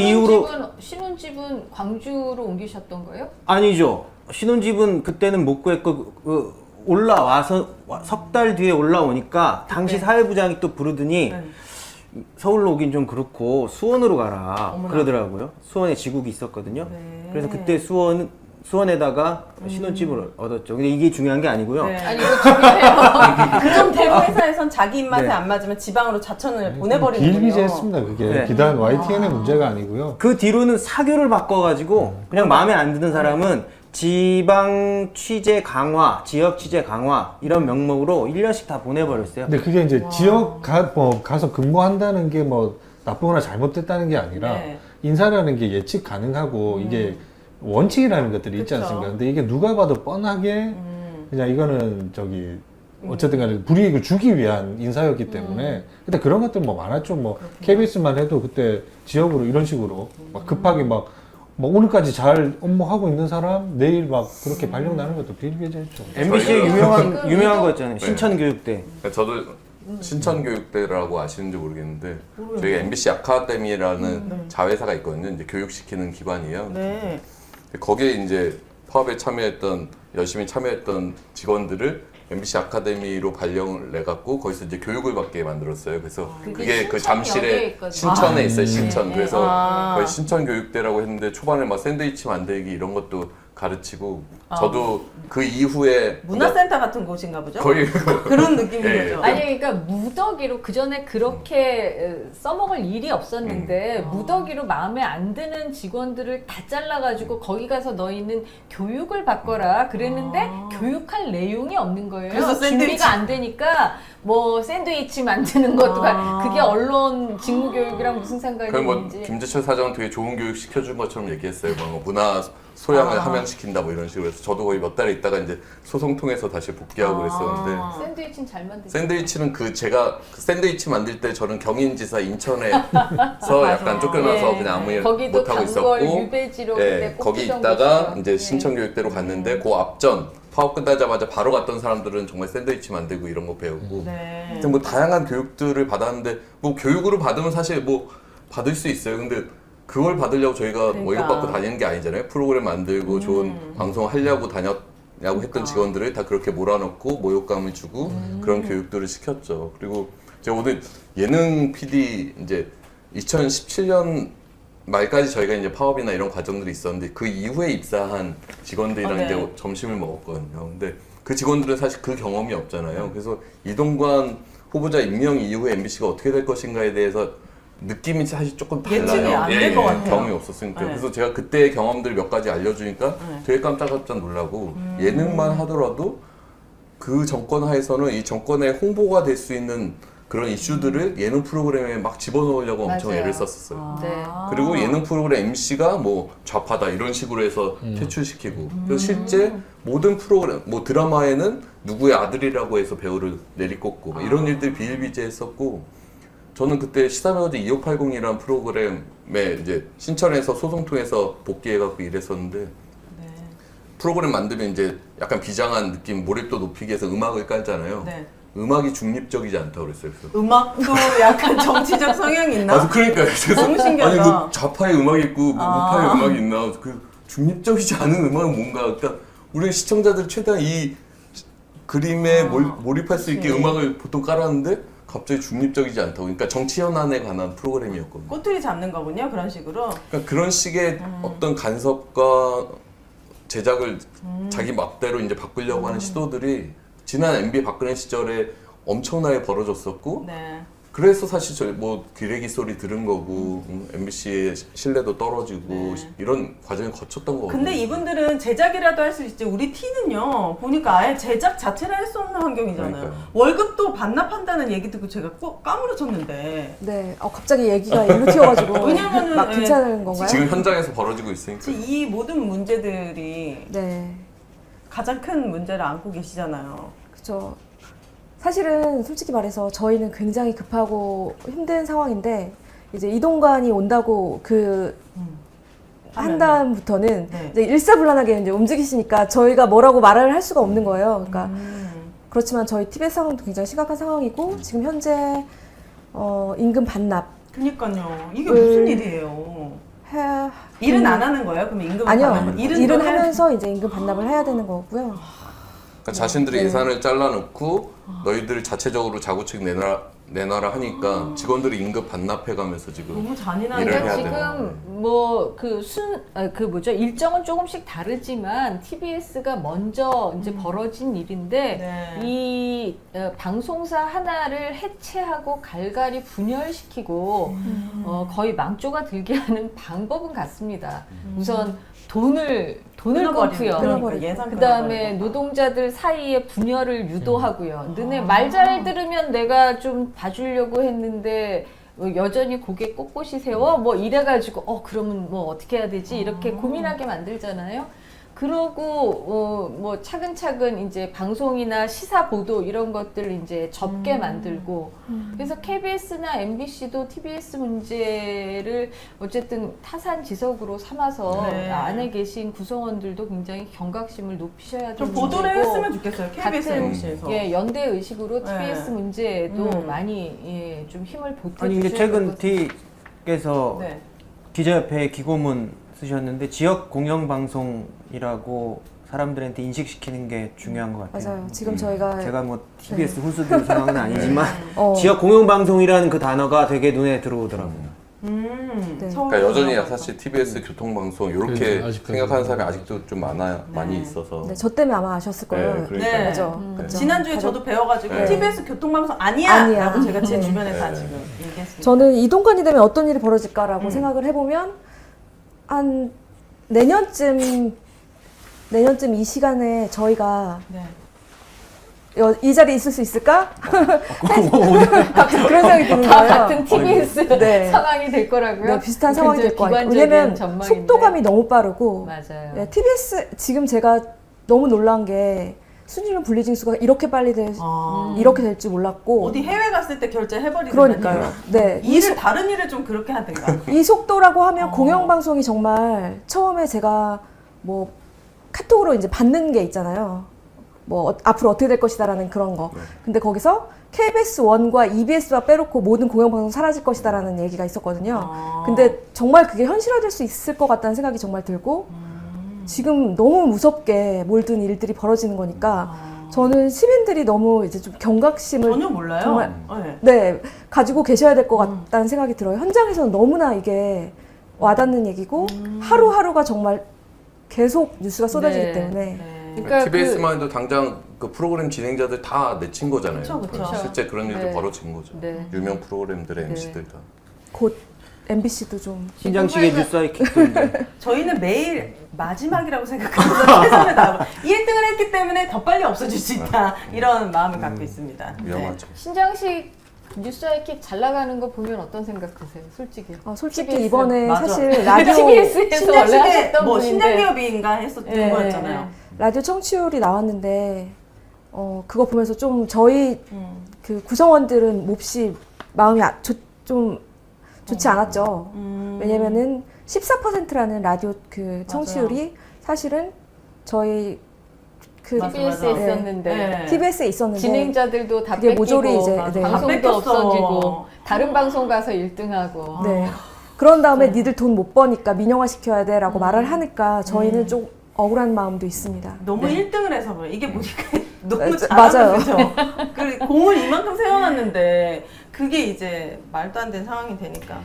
Speaker 1: 신혼집은 광주로 옮기셨던 거예요?
Speaker 2: 아니죠. 신혼집은 그때는 못 구했고 올라와서 석 달 뒤에 올라오니까 당시 사회부장이 또 부르더니
Speaker 3: 네.
Speaker 2: 서울로 오긴 좀 그렇고 수원으로 가라
Speaker 3: 어머나.
Speaker 2: 그러더라고요. 수원에 지국이 있었거든요.
Speaker 3: 네.
Speaker 2: 그래서 그때 수원에다가 신혼집을 얻었죠. 근데 이게 중요한 게 아니고요.
Speaker 3: 네.
Speaker 1: 아니 이거 중요해요.
Speaker 3: 그 정도로 회사에선 자기 입맛에
Speaker 2: 네.
Speaker 3: 안 맞으면 지방으로 자천을 보내버리는군요.
Speaker 6: 비일비재했습니다. 그게
Speaker 2: 네.
Speaker 6: 비단 YTN의 문제가 아니고요.
Speaker 2: 그 뒤로는 사교를 바꿔가지고 그냥 마음에 안 드는 사람은 지방 취재 강화, 지역 취재 강화 이런 명목으로 1년씩 다 보내버렸어요.
Speaker 6: 근데 그게 이제 지역 가서 근무한다는 게 뭐 나쁘거나 잘못됐다는 게 아니라
Speaker 3: 네.
Speaker 6: 인사라는 게 예측 가능하고 이게 원칙이라는 것들이 있지
Speaker 3: 그쵸.
Speaker 6: 않습니까? 근데 이게 누가 봐도 뻔하게 그냥 이거는 어쨌든 간에 불이익을 주기 위한 인사였기 때문에 근데 그런 것들 뭐 많았죠. 뭐 KBS만 해도 그때 지역으로 이런 식으로 막 급하게 막 오늘까지 잘 업무하고 있는 사람 내일 막 그렇게 발령 나는 것도 비일비재했죠.
Speaker 2: MBC의
Speaker 5: 저희가
Speaker 2: 유명한 거 있잖아요.
Speaker 5: 네.
Speaker 2: 신천교육대.
Speaker 5: 그러니까 저도 신천교육대라고 아시는지 모르겠는데 저희가 MBC 아카데미라는 자회사가 있거든요. 이제 교육시키는 기관이에요.
Speaker 3: 네.
Speaker 5: 거기에 이제 파업에 열심히 참여했던 직원들을 MBC 아카데미로 발령을 내갖고 거기서 이제 교육을 받게 만들었어요. 그래서 그게 그
Speaker 1: 신천역에
Speaker 5: 잠실에
Speaker 1: 있거든요.
Speaker 5: 신천에 있어요. 신천.
Speaker 1: 네.
Speaker 5: 그래서
Speaker 3: 아.
Speaker 5: 거의 신천교육대라고 했는데 초반에 막 샌드위치 만들기 이런 것도 가르치고 저도 그 이후에
Speaker 3: 문화센터 같은 곳인가 보죠?
Speaker 5: 거의
Speaker 3: 그런 느낌인
Speaker 5: 예.
Speaker 3: 거죠.
Speaker 1: 아니 그러니까 무더기로 그 전에 그렇게 써먹을 일이 없었는데 무더기로 마음에 안 드는 직원들을 다 잘라가지고 거기 가서 너희는 교육을 받거라 그랬는데 교육할 내용이 없는 거예요.
Speaker 3: 그래서 샌드위치.
Speaker 1: 준비가 안 되니까 뭐 샌드위치 만드는 것도 그게 언론 직무교육이랑 무슨 상관이
Speaker 5: 그럼 뭐
Speaker 1: 있는지.
Speaker 5: 김재철 사장은 되게 좋은 교육 시켜준 것처럼 얘기했어요. 뭐 문화 소양을 함양시킨다 뭐 이런 식으로 해서 저도 거의 몇 달 있다가 이제 소송 통해서 다시 복귀하고 그랬었는데
Speaker 1: 샌드위치는 잘 만들죠.
Speaker 5: 샌드위치는 제가 그 샌드위치 만들 때 저는 경인지사 인천에서 약간 쫓겨나서
Speaker 1: 예.
Speaker 5: 그냥 아무 일
Speaker 1: 거기도
Speaker 5: 못 하고
Speaker 1: 단골
Speaker 5: 있었고
Speaker 1: 유배지로
Speaker 5: 예,
Speaker 1: 그때
Speaker 5: 거기
Speaker 1: 꼽히던
Speaker 5: 있다가
Speaker 1: 곳이죠.
Speaker 5: 이제
Speaker 1: 예.
Speaker 5: 신천교육대로 갔는데 그 앞전 파업 끝나자마자 바로 갔던 사람들은 정말 샌드위치 만들고 이런 거 배우고
Speaker 3: 네.
Speaker 5: 하여튼 뭐 다양한 교육들을 받았는데 뭐 교육으로 받으면 사실 뭐 받을 수 있어요. 근데 그걸 받으려고 저희가
Speaker 3: 그러니까.
Speaker 5: 월급 받고 다니는 게 아니잖아요. 프로그램 만들고 좋은 방송 하려고 다녔냐고 했던 직원들을 다 그렇게 몰아넣고 모욕감을 주고 그런 교육들을 시켰죠. 그리고 제가 오늘 예능 PD 이제 2017년 말까지 저희가 이제 파업이나 이런 과정들이 있었는데 그 이후에 입사한 직원들이랑
Speaker 3: 네.
Speaker 5: 이제 점심을 먹었거든요. 근데 그 직원들은 사실 그 경험이 없잖아요. 그래서 이동관 후보자 임명 이후에 MBC가 어떻게 될 것인가에 대해서 느낌이 사실 조금 달라요.
Speaker 3: 예측이 안 될 것 같아요.
Speaker 5: 경험이 없었으니까.
Speaker 3: 네.
Speaker 5: 그래서 제가 그때의 경험들 몇 가지 알려주니까
Speaker 3: 네.
Speaker 5: 되게 깜짝깜짝 놀라고 예능만 하더라도 그 정권 하에서는 이 정권의 홍보가 될 수 있는 그런 이슈들을 예능 프로그램에 막 집어넣으려고 엄청
Speaker 1: 맞아요.
Speaker 5: 애를 썼었어요.
Speaker 1: 네.
Speaker 5: 그리고 예능 프로그램 MC가 뭐 좌파다 이런 식으로 해서 퇴출시키고 그래서 실제 모든 프로그램 뭐 드라마에는 누구의 아들이라고 해서 배우를 내리꽂고 뭐 이런 일들이 비일비재했었고 저는 그때 시사매거진 2580이라는 프로그램에 이제 신천에서 소송 통해서 복귀해갖고 일했었는데
Speaker 3: 네.
Speaker 5: 프로그램 만들면 이제 약간 비장한 느낌 몰입도 높이기 위해서 음악을 깔잖아요.
Speaker 3: 네.
Speaker 5: 음악이 중립적이지 않다고 그랬어요. 그래서
Speaker 3: 음악도 약간 정치적 성향이 있나?
Speaker 5: 맞아, 그러니까요. 그래서
Speaker 3: 너무 신기하다.
Speaker 5: 아니 그 좌파의 음악이 있고 뭐 우파의 음악이 있나? 그 중립적이지 않은 음악은 뭔가? 그러니까 우리 시청자들 최대한 이 그림에 몰입할 수 있게 음악을 보통 깔았는데 갑자기 중립적이지 않다고. 그러니까 정치 현안에 관한 프로그램이었거든요.
Speaker 3: 꼬투리 잡는 거군요, 그런 식으로.
Speaker 5: 그러니까 그런 식의 어떤 간섭과 제작을 자기 맘대로 이제 바꾸려고 하는 시도들이 지난 MB 박근혜 시절에 엄청나게 벌어졌었고
Speaker 3: 네.
Speaker 5: 그래서 사실 저 뭐 기레기 소리 들은 거고 MBC의 신뢰도 떨어지고 이런 과정을 거쳤던 거거든요.
Speaker 3: 근데 이분들은 제작이라도 할 수 있지. 우리 T는요, 보니까 아예 제작 자체를 할 수 없는 환경이잖아요.
Speaker 5: 그러니까요.
Speaker 3: 월급도 반납한다는 얘기 듣고 제가 꼭 까무러쳤는데.
Speaker 4: 네. 갑자기 얘기가 일로 튀어가지고
Speaker 3: 왜냐면은,
Speaker 4: 막 괜찮은 건가요?
Speaker 5: 지금 현장에서 벌어지고 있으니까.
Speaker 3: 이 모든 문제들이
Speaker 4: 네.
Speaker 3: 가장 큰 문제를 안고 계시잖아요.
Speaker 4: 그렇죠. 사실은 솔직히 말해서 저희는 굉장히 급하고 힘든 상황인데 이제 이동관이 온다고 한 다음부터는
Speaker 3: 네.
Speaker 4: 이제 일사불란하게 이제 움직이시니까 저희가 뭐라고 말을 할 수가 없는 거예요. 그러니까 그렇지만 저희 TBS 상황도 굉장히 심각한 상황이고 지금 현재 임금 반납
Speaker 3: 그니까요. 이게 무슨 일이에요? 일은 안 하는 거예요? 그럼 임금
Speaker 4: 아니요.
Speaker 3: 반납은?
Speaker 4: 일은
Speaker 3: 또 해야-
Speaker 4: 하면서 이제 임금 반납을 해야 되는 거고요.
Speaker 5: 그러니까 자신들이
Speaker 4: 네.
Speaker 5: 예산을 잘라놓고 너희들 자체적으로 자구책 내놔라 하니까 직원들이 임금 반납해가면서 지금
Speaker 3: 너무 잔인한
Speaker 5: 일을
Speaker 1: 그러니까
Speaker 5: 해야
Speaker 1: 지금 뭐 일정은 조금씩 다르지만 TBS가 먼저 이제 벌어진 일인데
Speaker 3: 네.
Speaker 1: 이 방송사 하나를 해체하고 갈갈이 분열시키고 거의 망조가 들게 하는 방법은 같습니다. 우선 돈을 꽂고요.
Speaker 3: 그러니까 예산
Speaker 1: 그 다음에
Speaker 3: 끊어버리고.
Speaker 1: 노동자들 사이에 분열을 유도하고요. 너네 말 잘 들으면 내가 좀 봐주려고 했는데 여전히 고개 꼿꼿이 세워? 뭐 이래가지고 그러면 뭐 어떻게 해야 되지? 이렇게 고민하게 만들잖아요. 그러고 뭐 차근차근 이제 방송이나 시사 보도 이런 것들 이제 접게 만들고 그래서 KBS나 MBC도 TBS 문제를 어쨌든 타산지석으로 삼아서
Speaker 3: 네.
Speaker 1: 안에 계신 구성원들도 굉장히 경각심을 높이셔야
Speaker 3: 좀
Speaker 1: 되는
Speaker 3: 보도를
Speaker 1: 문제고
Speaker 3: 했으면 좋겠어요. KBS,
Speaker 1: 같은
Speaker 3: MBC에서.
Speaker 1: 연대 의식으로
Speaker 3: 네.
Speaker 1: TBS 문제에도 많이 좀 힘을 보태주셔야
Speaker 2: 아니 근데 최근
Speaker 1: 될
Speaker 2: T께서
Speaker 3: 네.
Speaker 2: 기자협회에 기고문 쓰셨는데 지역 공영 방송이라고 사람들한테 인식시키는 게 중요한 것 같아요.
Speaker 4: 맞아요. 지금 저희가
Speaker 2: 제가 뭐 TBS 훈수들 상황은 아니지만
Speaker 4: 어,
Speaker 2: 지역 공영 방송이라는 그 단어가 되게 눈에 들어오더라고요.
Speaker 4: 네.
Speaker 5: 그러니까 여전히 사실 TBS 교통방송 이렇게
Speaker 6: 그렇죠. 아직까지.
Speaker 5: 생각하는 사람이 아직도 좀 많이 있어서
Speaker 4: 네, 저 때문에 아마 아셨을 거예요.
Speaker 5: 네, 그러니까요.
Speaker 3: 네.
Speaker 4: 그죠? 그죠?
Speaker 3: 지난주에 저도 배워가지고
Speaker 5: 네.
Speaker 3: TBS 교통방송 아니야!
Speaker 4: 아니야.
Speaker 3: 라고 제가 제
Speaker 4: 네.
Speaker 3: 주변에 다
Speaker 5: 네.
Speaker 3: 지금 얘기했습니다.
Speaker 4: 저는 이동관이 되면 어떤 일이 벌어질까라고 생각을 해보면 한 내년쯤 이 시간에 저희가
Speaker 3: 네.
Speaker 4: 이 자리에 있을 수 있을까? 갑자기 그런 생각이 드는
Speaker 1: 다
Speaker 4: 거예요.
Speaker 1: 같은 TBS
Speaker 4: 네.
Speaker 1: 상황이 될 거라고요?
Speaker 4: 네, 비슷한 상황이 될 것 같아요.
Speaker 1: 기관적인
Speaker 4: 왜냐면
Speaker 1: 전망인데.
Speaker 4: 속도감이 너무 빠르고
Speaker 1: 맞아요.
Speaker 4: 네, TBS 지금 제가 너무 놀란 게 순위론 분리징수가 이렇게 빨리 이렇게 될 줄 몰랐고
Speaker 3: 어디 해외 갔을 때 결제해버리는
Speaker 4: 그러니까요. 네,
Speaker 3: 다른 일을 좀 그렇게 하든가.
Speaker 4: 이 속도라고 하면 공영방송이 정말 처음에 제가 뭐 카톡으로 이제 받는 게 있잖아요. 뭐 앞으로 어떻게 될 것이다라는 그런 거. 근데 거기서 KBS 1과 EBS와 빼놓고 모든 공영방송 사라질 것이다라는 얘기가 있었거든요. 근데 정말 그게 현실화될 수 있을 것 같다는 생각이 정말 들고 지금 너무 무섭게 몰든 일들이 벌어지는 거니까 저는 시민들이 너무 이제 좀 경각심을
Speaker 3: 전혀 몰라요.
Speaker 4: 정말
Speaker 3: 네.
Speaker 4: 네 가지고 계셔야 될 것 같다는 생각이 들어요. 현장에서는 너무나 이게 와닿는 얘기고 하루하루가 정말 계속 뉴스가 쏟아지기
Speaker 1: 네.
Speaker 4: 때문에
Speaker 3: 네.
Speaker 1: 그러니까
Speaker 5: TBS만 해도 당장 그 프로그램 진행자들 다 내친 거잖아요.
Speaker 3: 그쵸, 그쵸.
Speaker 5: 실제 그런 일도
Speaker 1: 네.
Speaker 5: 벌어진 거죠.
Speaker 1: 네.
Speaker 5: 유명 프로그램들의
Speaker 1: 네.
Speaker 5: MC들 다.
Speaker 4: 곧 MBC도 좀
Speaker 2: 신장식의 뉴스아이킥도
Speaker 3: 저희는 매일 마지막이라고 생각하면서 최선을 다하고 1등을 했기 때문에 더 빨리 없어질 수 있다 이런 마음을 갖고 있습니다.
Speaker 5: 위험하죠.
Speaker 1: 신장식 뉴스아이킥 잘 나가는 거 보면 어떤 생각 드세요? 솔직히.
Speaker 4: 솔직히
Speaker 1: TBS.
Speaker 4: 이번에
Speaker 3: 맞아.
Speaker 4: 사실 라디오
Speaker 1: TBS에서 원래
Speaker 3: 신장식의
Speaker 1: 하셨던
Speaker 3: 뭐
Speaker 1: 분인데.
Speaker 3: 신장기업인가 했었던
Speaker 1: 네,
Speaker 3: 거였잖아요.
Speaker 4: 라디오 청취율이 나왔는데 그거 보면서 좀 저희 그 구성원들은 몹시 마음이 좀 좋지 않았죠. 왜냐면은 14%라는 라디오 그 청취율이 사실은 저희 그
Speaker 3: 맞아,
Speaker 1: TBS에
Speaker 3: 맞아.
Speaker 1: 있었는데
Speaker 3: 네.
Speaker 4: TBS에 있었는데
Speaker 1: 진행자들도 다
Speaker 4: 그게
Speaker 1: 뺏기고
Speaker 4: 모조리 이제
Speaker 3: 맞아.
Speaker 4: 네.
Speaker 3: 다
Speaker 1: 방송도
Speaker 3: 뺏겼어.
Speaker 1: 없어지고 다른 방송 가서 1등하고
Speaker 4: 네. 그런 다음에 니들 돈 못 버니까 민영화 시켜야 돼라고 말을 하니까 저희는 좀 억울한 마음도 있습니다.
Speaker 3: 너무 1등을 해서 그래. 이게 보니까 너무
Speaker 4: 맞아요.
Speaker 3: 잘하는 거죠. 그 공을 이만큼 세워놨는데 그게 이제 말도 안 되는 상황이 되니까.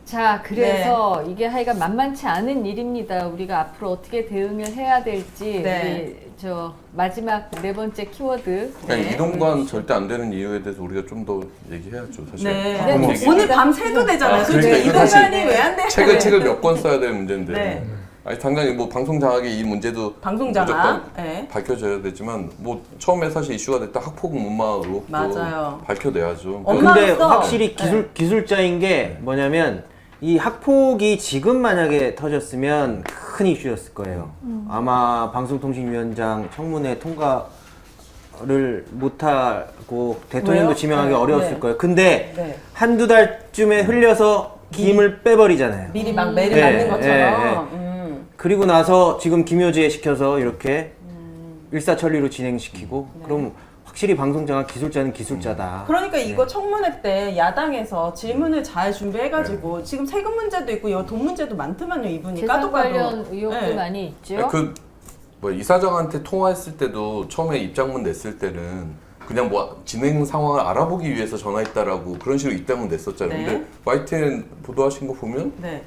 Speaker 1: 자, 그래서 이게 하여간 만만치 않은 일입니다. 우리가 앞으로 어떻게 대응을 해야 될지
Speaker 3: 네.
Speaker 1: 우리 저 마지막 네 번째 키워드.
Speaker 5: 그냥
Speaker 1: 네.
Speaker 5: 이동관 절대 안 되는 이유에 대해서 우리가 좀 더 얘기해야죠. 사실.
Speaker 3: 네.
Speaker 5: 방금
Speaker 1: 네.
Speaker 5: 얘기-
Speaker 3: 오늘 밤 새도 되잖아요. 솔직히
Speaker 5: 그러니까 이거
Speaker 3: 이동관이 왜 안 돼?
Speaker 5: 책을 몇 권 써야 되는 문제인데.
Speaker 3: 네.
Speaker 5: 아니 당장에 뭐 방송 장악의 이 문제도
Speaker 3: 방송
Speaker 5: 무조건
Speaker 3: 장악. 네.
Speaker 5: 밝혀져야 되지만 뭐 처음에 사실 이슈가 됐다 학폭 문마로
Speaker 3: 맞아요.
Speaker 5: 밝혀내야죠.
Speaker 3: 엄마-
Speaker 2: 근데
Speaker 3: 엄마로서-
Speaker 2: 확실히 기술자인 게 뭐냐면 이 학폭이 지금 만약에 터졌으면 큰 이슈였을 거예요. 아마 방송통신위원장 청문회 통과를 못하고 대통령도
Speaker 3: 왜요?
Speaker 2: 지명하기
Speaker 3: 네,
Speaker 2: 어려웠을
Speaker 3: 네.
Speaker 2: 거예요. 근데
Speaker 3: 네.
Speaker 2: 한두 달쯤에 흘려서 기임을 빼버리잖아요.
Speaker 3: 미리 막 매를
Speaker 2: 네,
Speaker 3: 맞는 것처럼.
Speaker 2: 그리고 나서 지금 김효지에 시켜서 이렇게 일사천리로 진행시키고 그럼 확실히 방송장악 기술자는 기술자다.
Speaker 3: 그러니까 이거 청문회 때 야당에서 질문을 잘 준비해가지고 지금 세금 문제도 있고 여기 돈 문제도 많더만요. 이분이
Speaker 1: 재산
Speaker 3: 까도
Speaker 1: 관련 의혹도
Speaker 3: 네.
Speaker 1: 많이 있죠.
Speaker 5: 뭐 이사장한테 통화했을 때도 처음에 입장문 냈을 때는 그냥 뭐 진행 상황을 알아보기 위해서 전화했다라고 그런 식으로 입장문 냈었잖아요.
Speaker 3: 네.
Speaker 5: 근데 YTN 보도하신 거 보면
Speaker 3: 네.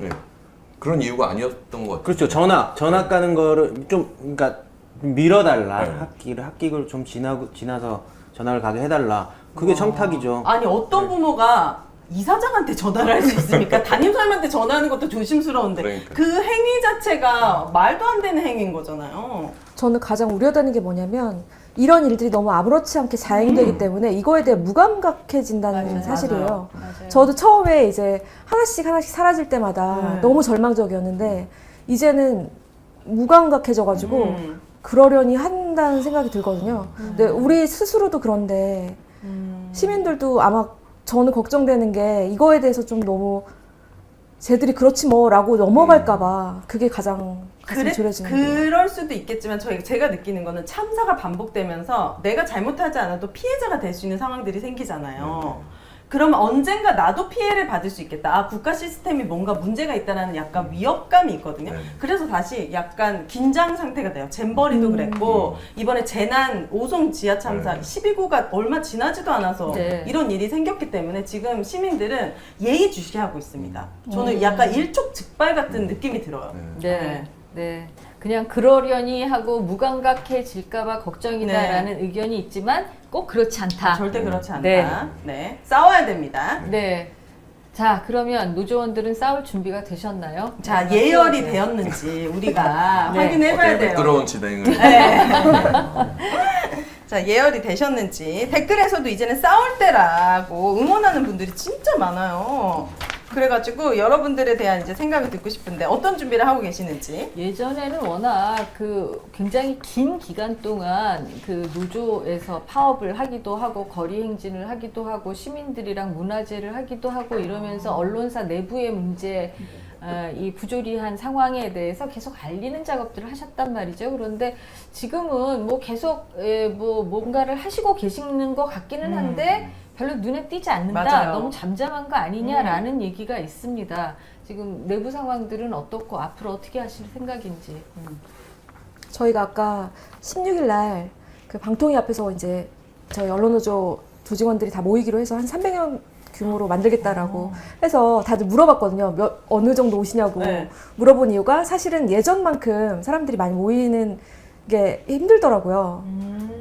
Speaker 5: 그런 이유가 아니었던 것 같아요.
Speaker 2: 그렇죠. 전학 가는 거를 좀 그러니까 밀어달라.
Speaker 5: 네.
Speaker 2: 학기를 좀 지나서 전학을 가게 해달라. 그게 청탁이죠.
Speaker 3: 아니 어떤 부모가 이사장한테 전화를 할 수 있습니까? 담임선생님한테 전화하는 것도 조심스러운데
Speaker 5: 그러니까.
Speaker 3: 그 행위 자체가 말도 안 되는 행위인 거잖아요.
Speaker 4: 저는 가장 우려되는 게 뭐냐면 이런 일들이 너무 아무렇지 않게 자행되기 때문에 이거에 대해 무감각해진다는
Speaker 1: 맞아요.
Speaker 4: 사실이에요.
Speaker 1: 맞아요.
Speaker 4: 저도 처음에 이제 하나씩 사라질 때마다
Speaker 3: 네.
Speaker 4: 너무 절망적이었는데 이제는 무감각해져가지고
Speaker 3: 음.
Speaker 4: 그러려니 한다는 생각이 들거든요. 근데 우리 스스로도 그런데 시민들도 아마 저는 걱정되는 게 이거에 대해서 좀 너무 쟤들이 그렇지 뭐라고 넘어갈까봐 그게 가장 가슴이 졸여지는 거예요.
Speaker 3: 그럴 수도 있겠지만 제가 느끼는 거는 참사가 반복되면서 내가 잘못하지 않아도 피해자가 될 수 있는 상황들이 생기잖아요. 그러면 언젠가 나도 피해를 받을 수 있겠다. 아, 국가 시스템이 뭔가 문제가 있다는 약간 위협감이 있거든요.
Speaker 5: 네.
Speaker 3: 그래서 다시 약간 긴장 상태가 돼요. 잼버리도 그랬고 이번에 재난 오송 지하 참사
Speaker 5: 네.
Speaker 3: 12구가 얼마 지나지도 않아서
Speaker 1: 네.
Speaker 3: 이런 일이 생겼기 때문에 지금 시민들은 예의주시하고 있습니다. 저는 약간 일촉즉발 같은 느낌이 들어요.
Speaker 1: 네. 네. 그냥 그러려니 하고 무감각해질까봐 걱정이다라는 의견이 있지만 꼭 그렇지 않다.
Speaker 3: 절대 그렇지 않다.
Speaker 1: 네.
Speaker 3: 네. 싸워야 됩니다.
Speaker 1: 네. 자, 그러면 노조원들은 싸울 준비가 되셨나요?
Speaker 3: 자,
Speaker 1: 네,
Speaker 3: 예열이
Speaker 1: 키워드.
Speaker 3: 되었는지 우리가
Speaker 1: 네.
Speaker 3: 확인해봐야 돼요.
Speaker 5: 부끄러운 진행을.
Speaker 3: 자, 예열이 되셨는지 댓글에서도 이제는 싸울 때라고 응원하는 분들이 진짜 많아요. 그래가지고 여러분들에 대한 이제 생각을 듣고 싶은데 어떤 준비를 하고 계시는지.
Speaker 1: 예전에는 워낙 그 굉장히 긴 기간 동안 그 노조에서 파업을 하기도 하고 거리 행진을 하기도 하고 시민들이랑 문화제를 하기도 하고 이러면서 언론사 내부의 문제 이 부조리한 상황에 대해서 계속 알리는 작업들을 하셨단 말이죠. 그런데 지금은 뭐 계속 뭐 뭔가를 하시고 계시는 것 같기는 한데 별로 눈에 띄지 않는다.
Speaker 3: 맞아요.
Speaker 1: 너무 잠잠한 거 아니냐라는 얘기가 있습니다. 지금 내부 상황들은 어떻고 앞으로 어떻게 하실 생각인지.
Speaker 4: 저희가 아까 16일 날 그 방통위 앞에서 이제 저희 언론노조 조직원들이 다 모이기로 해서 한 300명 규모로 만들겠다라고 해서 다들 물어봤거든요. 어느 정도 오시냐고
Speaker 3: 네.
Speaker 4: 물어본 이유가 사실은 예전만큼 사람들이 많이 모이는 게 힘들더라고요.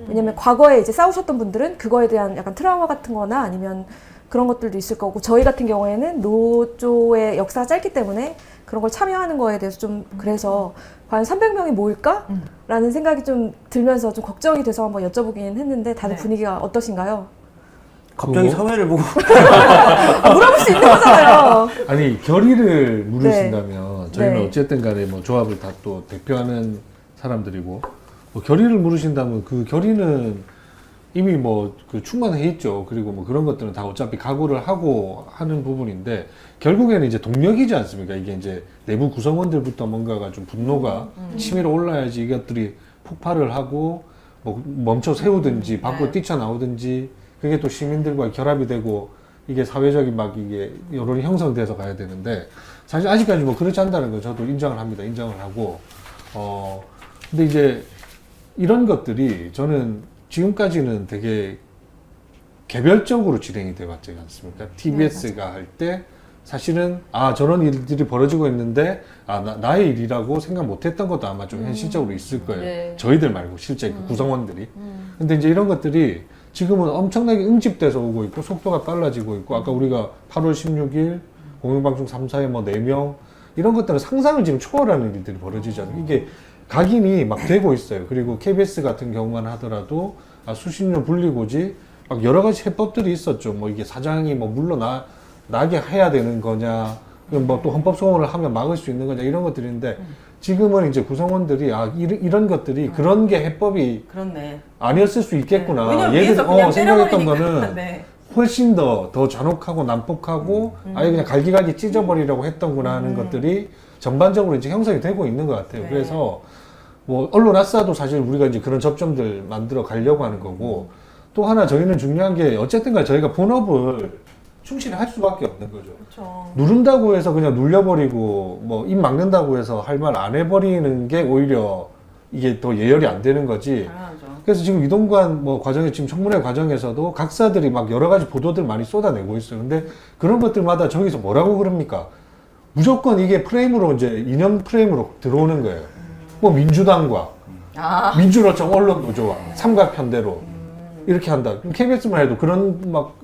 Speaker 4: 왜냐면 과거에 이제 싸우셨던 분들은 그거에 대한 약간 트라우마 같은 거나 아니면 그런 것들도 있을 거고 저희 같은 경우에는 노조의 역사가 짧기 때문에 그런 걸 참여하는 거에 대해서 좀 그래서 과연 300명이 모일까? 라는 생각이 좀 들면서 좀 걱정이 돼서 한번 여쭤보긴 했는데 다들
Speaker 3: 네.
Speaker 4: 분위기가 어떠신가요?
Speaker 2: 갑자기
Speaker 6: 그거?
Speaker 2: 사회를 보고
Speaker 4: 물어볼 수 있는 거잖아요.
Speaker 6: 아니 결의를 물으신다면 저희는
Speaker 4: 네.
Speaker 6: 어쨌든 간에 뭐 조합을 다 또 대표하는 사람들이고 뭐 결의를 물으신다면 그 결의는 이미 뭐 그 충만해 있죠. 그리고 뭐 그런 것들은 다 어차피 각오를 하고 하는 부분인데 결국에는 이제 동력이지 않습니까? 이게 이제 내부 구성원들부터 뭔가가 좀 분노가 치밀어 올라야지 이것들이 폭발을 하고 뭐 멈춰 세우든지 밖으로 뛰쳐나오든지 그게 또 시민들과 결합이 되고 이게 사회적인 막 이게 여론이 형성돼서 가야 되는데 사실 아직까지 뭐 그렇지 않다는 거 저도 인정을 합니다. 인정을 하고 근데 이제 이런 것들이 저는 지금까지는 되게 개별적으로 진행이 돼 왔지 않습니까? TBS가 할 때 사실은 저런 일들이 벌어지고 있는데 나의 일이라고 생각 못했던 것도 아마 좀 현실적으로 있을 거예요.
Speaker 1: 네.
Speaker 6: 저희들 말고 실제 그 구성원들이. 근데 이제 이런 것들이 지금은 엄청나게 응집돼서 오고 있고 속도가 빨라지고 있고 아까 우리가 8월 16일 공영방송 3사에 뭐 4명 이런 것들은 상상을 지금 초월하는 일들이 벌어지잖아요. 이게 각인이 막 되고 있어요. 그리고 KBS 같은 경우만 하더라도 수십 년 분리고지 막 여러 가지 해법들이 있었죠. 뭐 이게 사장이 뭐 물러나게 해야 되는 거냐, 뭐 또 헌법 소원을 하면 막을 수 있는 거냐 이런 것들인데 지금은 이제 구성원들이 이런 것들이 그런 게 해법이
Speaker 3: 그렇네.
Speaker 6: 아니었을 수 있겠구나.
Speaker 3: 왜냐면
Speaker 6: 얘들
Speaker 3: 위에서 그냥
Speaker 6: 생각했던
Speaker 3: 때려버리니까.
Speaker 6: 거는
Speaker 3: 네.
Speaker 6: 훨씬 더 잔혹하고 난폭하고 아예 그냥 갈기갈기 찢어버리려고 했던구나 하는 것들이 전반적으로 이제 형성이 되고 있는 것 같아요.
Speaker 3: 네.
Speaker 6: 그래서 뭐 언론 아싸도 사실 우리가 이제 그런 접점들 만들어 가려고 하는 거고 또 하나 저희는 중요한 게 어쨌든간 저희가 본업을 충실히 할 수밖에 없는 거죠.
Speaker 3: 그렇죠.
Speaker 6: 누른다고 해서 그냥 눌려버리고 뭐 입 막는다고 해서 할 말 안 해버리는 게 오히려 이게 더 예열이 안 되는 거지.
Speaker 3: 당연하죠.
Speaker 6: 그래서 지금 이동관 뭐 과정에 지금 청문회 과정에서도 각사들이 막 여러 가지 보도들 많이 쏟아내고 있어요. 근데 그런 것들마다 저기서 뭐라고 그럽니까? 무조건 이게 프레임으로 이제 이념 프레임으로 들어오는 거예요. 뭐 민주당과 민주노총 언론 노조와 삼각편대로 이렇게 한다. 그럼 KBS만 해도 그런 막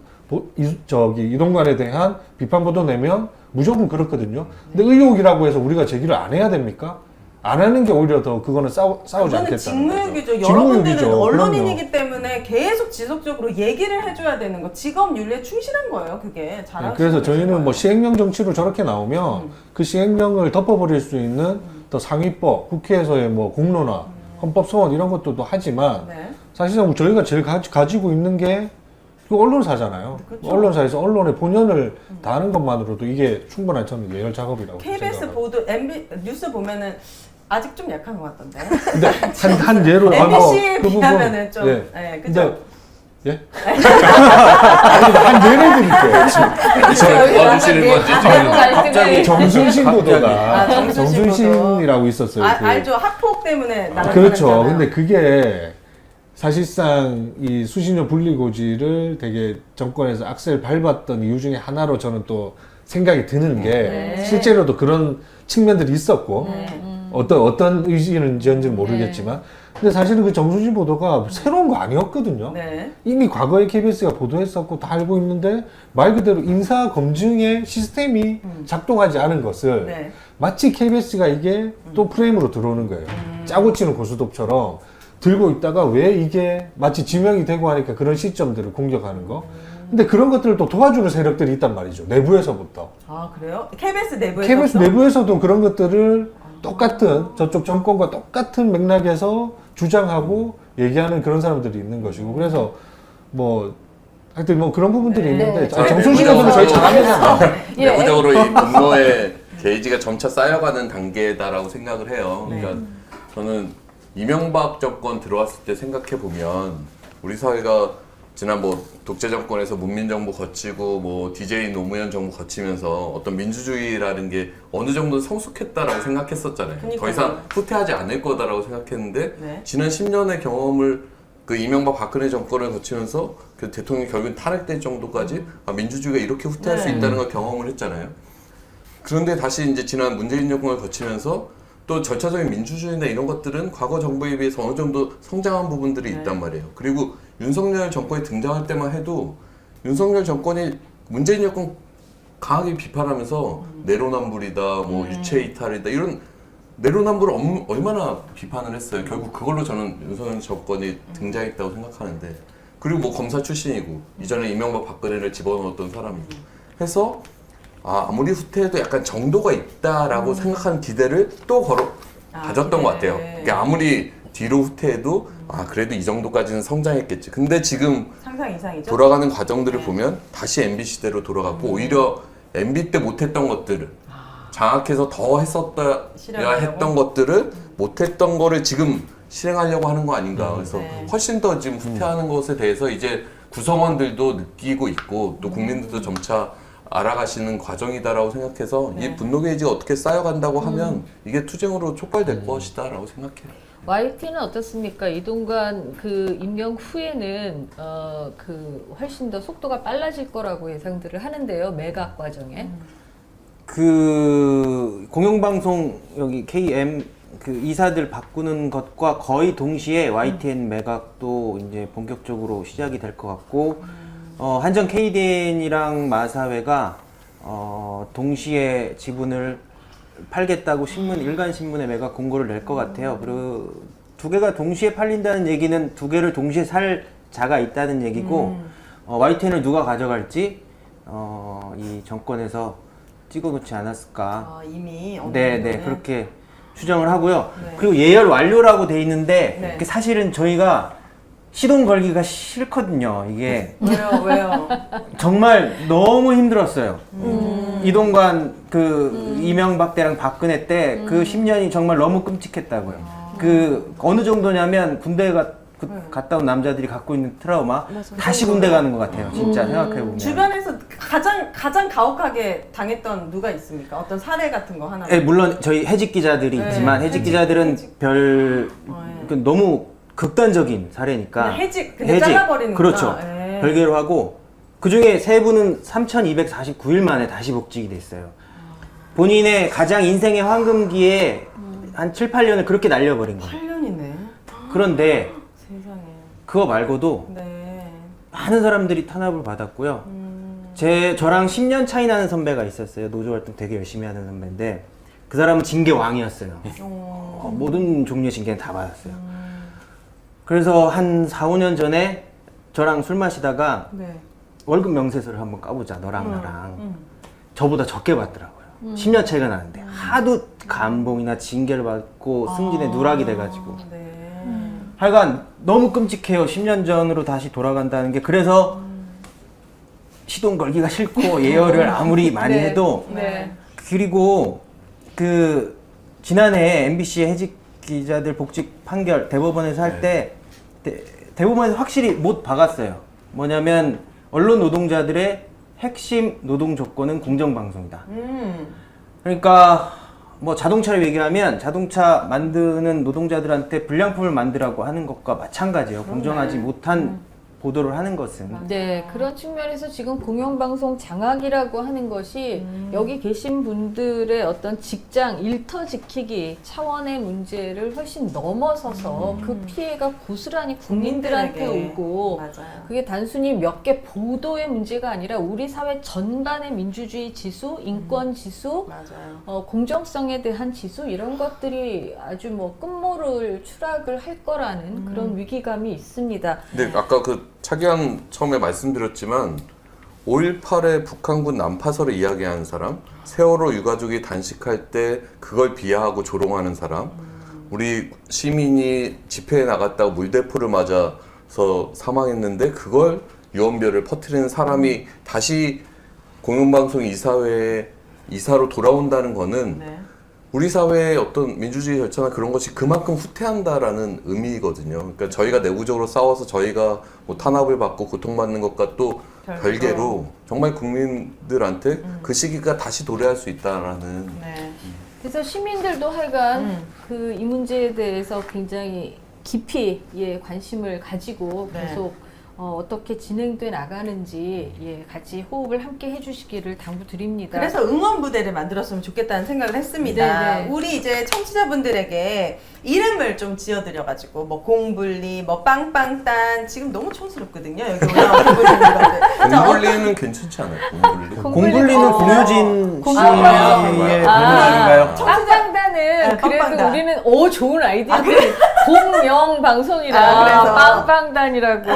Speaker 6: 이동관에 대한 비판 보도 내면 무조건 그렇거든요. 근데 의혹이라고 해서 우리가 제기를 안 해야 됩니까? 안 하는 게 오히려 더 그거는 싸우지
Speaker 3: 그거는
Speaker 6: 않겠다는
Speaker 3: 직무유기죠.
Speaker 6: 거죠.
Speaker 3: 여러분들은
Speaker 6: 직무유기죠.
Speaker 3: 언론인이기 때문에 계속 지속적으로 얘기를 해줘야 되는 거. 직업 윤리에 충실한 거예요. 그게 잘하시는
Speaker 6: 네, 그래서 저희는
Speaker 3: 거예요.
Speaker 6: 뭐 시행령 정치로 저렇게 나오면 그 시행령을 덮어버릴 수 있는 더 상위법, 국회에서의 뭐 공론화, 헌법 소원 이런 것들도 하지만
Speaker 3: 네.
Speaker 6: 사실상 저희가 제일 가지고 있는 게 그 언론사잖아요.
Speaker 3: 그렇죠.
Speaker 6: 언론사에서 언론의 본연을 다하는 것만으로도 이게 충분한 저는 예열 작업이라고
Speaker 3: KBS
Speaker 6: 생각합니다.
Speaker 3: 보도, 뉴스 보면은 아직 좀 약한 것 같던데.
Speaker 6: 근데 한 예로
Speaker 3: MBC에
Speaker 6: 그 부분,
Speaker 3: 비하면은 좀,
Speaker 6: 예.
Speaker 3: 네, 그죠?
Speaker 6: 근데, 예? 한 예를 드릴게요.
Speaker 5: 도와주시는 건지 저희는
Speaker 1: 갑자기
Speaker 6: 정순신 보도가
Speaker 3: 아, 정순신
Speaker 6: 정순신이라고 있었어요. 그
Speaker 3: 알죠. 학폭 때문에 나갔잖아요.
Speaker 6: 그렇죠. 근데 그게 사실상 이 수신료 분리고지를 되게 정권에서 악셀 밟았던 이유 중에 하나로 저는 또 생각이 드는 게
Speaker 3: 네.
Speaker 6: 실제로도 그런 측면들이 있었고
Speaker 3: 네.
Speaker 6: 어떤 의지는지는 모르겠지만 근데 사실은 그 정순신 보도가 새로운 거 아니었거든요.
Speaker 3: 네.
Speaker 6: 이미 과거에 KBS가 보도했었고 다 알고 있는데 말 그대로 인사 검증의 시스템이 작동하지 않은 것을
Speaker 3: 네.
Speaker 6: 마치 KBS가 이게 또 프레임으로 들어오는 거예요. 짜고 치는 고스톱처럼 들고 있다가 왜 이게 마치 지명이 되고 하니까 그런 시점들을 공격하는 거. 근데 그런 것들을 또 도와주는 세력들이 있단 말이죠. 내부에서부터.
Speaker 3: 아, 그래요? KBS 내부에서?
Speaker 6: KBS 내부에서도 그런 것들을 똑같은 저쪽 정권과 똑같은 맥락에서 주장하고 얘기하는 그런 사람들이 있는 것이고 그래서 뭐 하여튼 뭐 그런 부분들이 있는데
Speaker 1: 네.
Speaker 6: 정순신 교수는 저희 잘하잖아요.
Speaker 1: 예.
Speaker 5: 내부적으로 이 분노의 게이지가 점차 쌓여가는 단계다라고 생각을 해요.
Speaker 3: 네.
Speaker 5: 그러니까 저는 이명박 정권 들어왔을 때 생각해 보면 우리 사회가 지난 뭐 독재 정권에서 문민 정부 거치고 뭐 DJ 노무현 정부 거치면서 어떤 민주주의라는 게 어느 정도 성숙했다라고 생각했었잖아요.
Speaker 3: 그러니까요.
Speaker 5: 더 이상 후퇴하지 않을 거다라고 생각했는데
Speaker 3: 네.
Speaker 5: 지난 10년의 경험을 그 이명박 박근혜 정권을 거치면서 그 대통령이 결국 탄핵될 정도까지 아, 민주주의가 이렇게 후퇴할 수
Speaker 3: 네.
Speaker 5: 있다는 걸 경험을 했잖아요. 그런데 다시 이제 지난 문재인 정권을 거치면서 또 절차적인 민주주의나 이런 것들은 과거 정부에 비해서 어느 정도 성장한 부분들이
Speaker 3: 네.
Speaker 5: 있단 말이에요. 그리고 윤석열 정권이 등장할 때만 해도 윤석열 정권이 문재인 정권 강하게 비판하면서 내로남불이다, 뭐 유체 이탈이다 이런 내로남불을 얼마나 비판을 했어요. 결국 그걸로 저는 윤석열 정권이 등장했다고 생각하는데 그리고 뭐 검사 출신이고 이전에 이명박 박근혜를 집어넣었던 사람이고 해서 아무리 후퇴해도 약간 정도가 있다라고 생각하는 기대를 또 가졌던 것 같아요. 그러니까 아무리 뒤로 후퇴해도 그래도 이 정도까지는 성장했겠지. 근데 지금
Speaker 3: 상상 이상이죠.
Speaker 5: 돌아가는 과정들을 보면 다시 MB 시대로 돌아갔고 오히려 MB 때 못했던 것들을 장악해서 더 했었어야
Speaker 3: 실행하려고?
Speaker 5: 했던 것들을 못했던 거를 지금 실행하려고 하는 거 아닌가. 그래서
Speaker 3: 네.
Speaker 5: 훨씬 더 지금 후퇴하는 것에 대해서 이제 구성원들도 느끼고 있고 또 국민들도 점차 알아가시는 과정이다라고 생각해서 이 분노 게이지가 어떻게 쌓여간다고 하면 이게 투쟁으로 촉발될 것이다라고 생각해요.
Speaker 1: YT는 어떻습니까? 이동관 그 임명 후에는 그 훨씬 더 속도가 빨라질 거라고 예상들을 하는데요. 매각 과정에.
Speaker 2: 그 공영방송 여기 KM 그 이사들 바꾸는 것과 거의 동시에 YTN 매각도 이제 본격적으로 시작이 될 것 같고 한전 KDN이랑 마사회가 동시에 지분을 팔겠다고 일간 신문에 매각 공고를 낼 것 같아요. 그리고 두 개가 동시에 팔린다는 얘기는 두 개를 동시에 살 자가 있다는 얘기고 YTN을 누가 가져갈지 이 정권에서 찍어놓지 않았을까.
Speaker 3: 이미 어느
Speaker 2: 네,
Speaker 3: 정도는.
Speaker 2: 그렇게 추정을 하고요.
Speaker 3: 네.
Speaker 2: 그리고 예열 완료라고 돼 있는데
Speaker 3: 네.
Speaker 2: 그게 사실은 저희가 시동 걸기가 싫거든요. 이게
Speaker 3: 왜요?
Speaker 2: 정말 너무 힘들었어요. 이동관 이명박 때랑 박근혜 때 그 10년이 정말 너무 끔찍했다고요. 그 어느 정도냐면 군대 갔다 온 남자들이 갖고 있는 트라우마 다시 군대 가는 것 같아요. 진짜 생각해 보면.
Speaker 3: 주변에서 가장 가혹하게 당했던 누가 있습니까? 어떤 사례 같은 거 하나?
Speaker 2: 네, 물론 저희 해직 기자들이
Speaker 3: 네,
Speaker 2: 있지만 해직 기자들은 그 너무 극단적인 사례니까
Speaker 3: 그냥 그냥 잘라버리는
Speaker 2: 그렇죠. 별개로 하고 그 중에 세 분은 3,249일 만에 다시 복직이 됐어요. 본인의 가장 인생의 황금기에 한 7, 8년을 그렇게 날려버린 거예요.
Speaker 3: 8년이네.
Speaker 2: 그런데
Speaker 3: 세상에.
Speaker 2: 그거 말고도
Speaker 3: 네.
Speaker 2: 많은 사람들이 탄압을 받았고요. 저랑 10년 차이 나는 선배가 있었어요. 노조 활동 되게 열심히 하는 선배인데 그 사람은 징계 왕이었어요. 모든 종류의 징계는 다 받았어요. 그래서 한 4, 5년 전에 저랑 술 마시다가
Speaker 3: 네.
Speaker 2: 월급 명세서를 한번 까보자, 너랑 나랑. 저보다 적게 받더라고요. 10년 차이가 나는데 하도 감봉이나 징계를 받고 승진에 누락이 돼가지고
Speaker 3: 네.
Speaker 2: 하여간 너무 끔찍해요. 10년 전으로 다시 돌아간다는 게. 그래서 시동 걸기가 싫고 예열을 아무리 많이
Speaker 1: 네.
Speaker 2: 해도
Speaker 1: 네.
Speaker 2: 그리고 그 지난해 MBC 해직 기자들 복직 판결 대법원에서 할 때 대법원에서 확실히 못 박았어요. 뭐냐면 언론 노동자들의 핵심 노동 조건은 공정방송이다. 그러니까 뭐 자동차를 얘기하면 자동차 만드는 노동자들한테 불량품을 만들라고 하는 것과 마찬가지예요. 공정하지 못한 보도를 하는 것은.
Speaker 1: 네, 그런 측면에서 지금 공영방송 장악이라고 하는 것이 여기 계신 분들의 어떤 직장, 일터 지키기 차원의 문제를 훨씬 넘어서서 그 피해가 고스란히 국민들한테
Speaker 3: 국민들에게.
Speaker 1: 오고
Speaker 3: 맞아요.
Speaker 1: 그게 단순히 몇 개 보도의 문제가 아니라 우리 사회 전반의 민주주의 지수, 인권 지수,
Speaker 3: 맞아요.
Speaker 1: 공정성에 대한 지수 이런 것들이 아주 뭐 끝모를 추락을 할 거라는 그런 위기감이 있습니다.
Speaker 5: 근데 아까 그 차기환 처음에 말씀드렸지만 5.18의 북한군 난파설을 이야기하는 사람, 세월호 유가족이 단식할 때 그걸 비하하고 조롱하는 사람, 우리 시민이 집회에 나갔다고 물대포를 맞아서 사망했는데 그걸 유언별을 퍼뜨리는 사람이 다시 공영방송 이사회에 이사로 돌아온다는 거는
Speaker 3: 네.
Speaker 5: 우리 사회의 어떤 민주주의 절차나 그런 것이 그만큼 후퇴한다라는 의미거든요. 그러니까 저희가 내부적으로 싸워서 저희가 뭐 탄압을 받고 고통받는 것과 또 별개로 정말 국민들한테 그 시기가 다시 도래할 수 있다라는.
Speaker 3: 네.
Speaker 1: 그래서 시민들도 하여간 그 이 문제에 대해서 굉장히 깊이 관심을 가지고
Speaker 3: 네.
Speaker 1: 계속 어떻게 진행돼 나가는지 같이 호흡을 함께 해주시기를 당부드립니다.
Speaker 3: 그래서 응원 부대를 만들었으면 좋겠다는 생각을 했습니다.
Speaker 1: 네네.
Speaker 3: 우리 이제 청취자분들에게 이름을 좀 지어드려가지고 뭐 공불리, 뭐 빵빵단 지금 너무 촌스럽거든요. 여기 올라온 분들.
Speaker 5: 공불리는 괜찮지 않아요? 공불리.
Speaker 2: 공불리는 공효진
Speaker 1: 공효진.
Speaker 2: 씨의
Speaker 5: 아,
Speaker 2: 별명인가요?
Speaker 1: 빵빵단은 그래도
Speaker 3: 빵빵단.
Speaker 1: 우리는 좋은 아이디어들 공명 방송이라
Speaker 3: 그래서.
Speaker 1: 빵빵단이라고.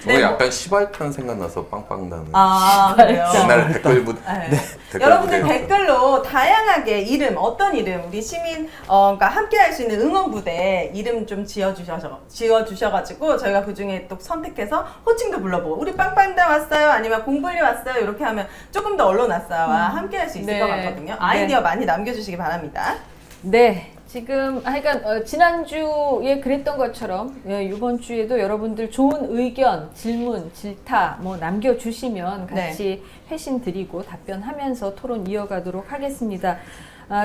Speaker 5: 저거 약간 시발탄 생각나서 빵빵단은.
Speaker 3: 아, 그래요?
Speaker 5: 옛날 댓글 부
Speaker 3: 네.
Speaker 5: 댓글
Speaker 3: 여러분들
Speaker 5: 부대였죠.
Speaker 3: 댓글로 다양하게 이름, 어떤 이름, 우리 시민, 그러니까 함께 할 수 있는 응원부대 이름 좀 지어주셔가지고 저희가 그 중에 또 선택해서 호칭도 불러보고, 우리 빵빵단 왔어요? 아니면 공불리 왔어요? 이렇게 하면 조금 더 언론 아싸와 함께 할 수 있을
Speaker 1: 네.
Speaker 3: 것 같거든요. 아이디어 많이 남겨주시기 바랍니다.
Speaker 1: 네. 지금 하여간 지난주에 그랬던 것처럼 이번 주에도 여러분들 좋은 의견, 질문, 질타 뭐 남겨주시면 같이 회신 드리고 답변하면서 토론 이어가도록 하겠습니다.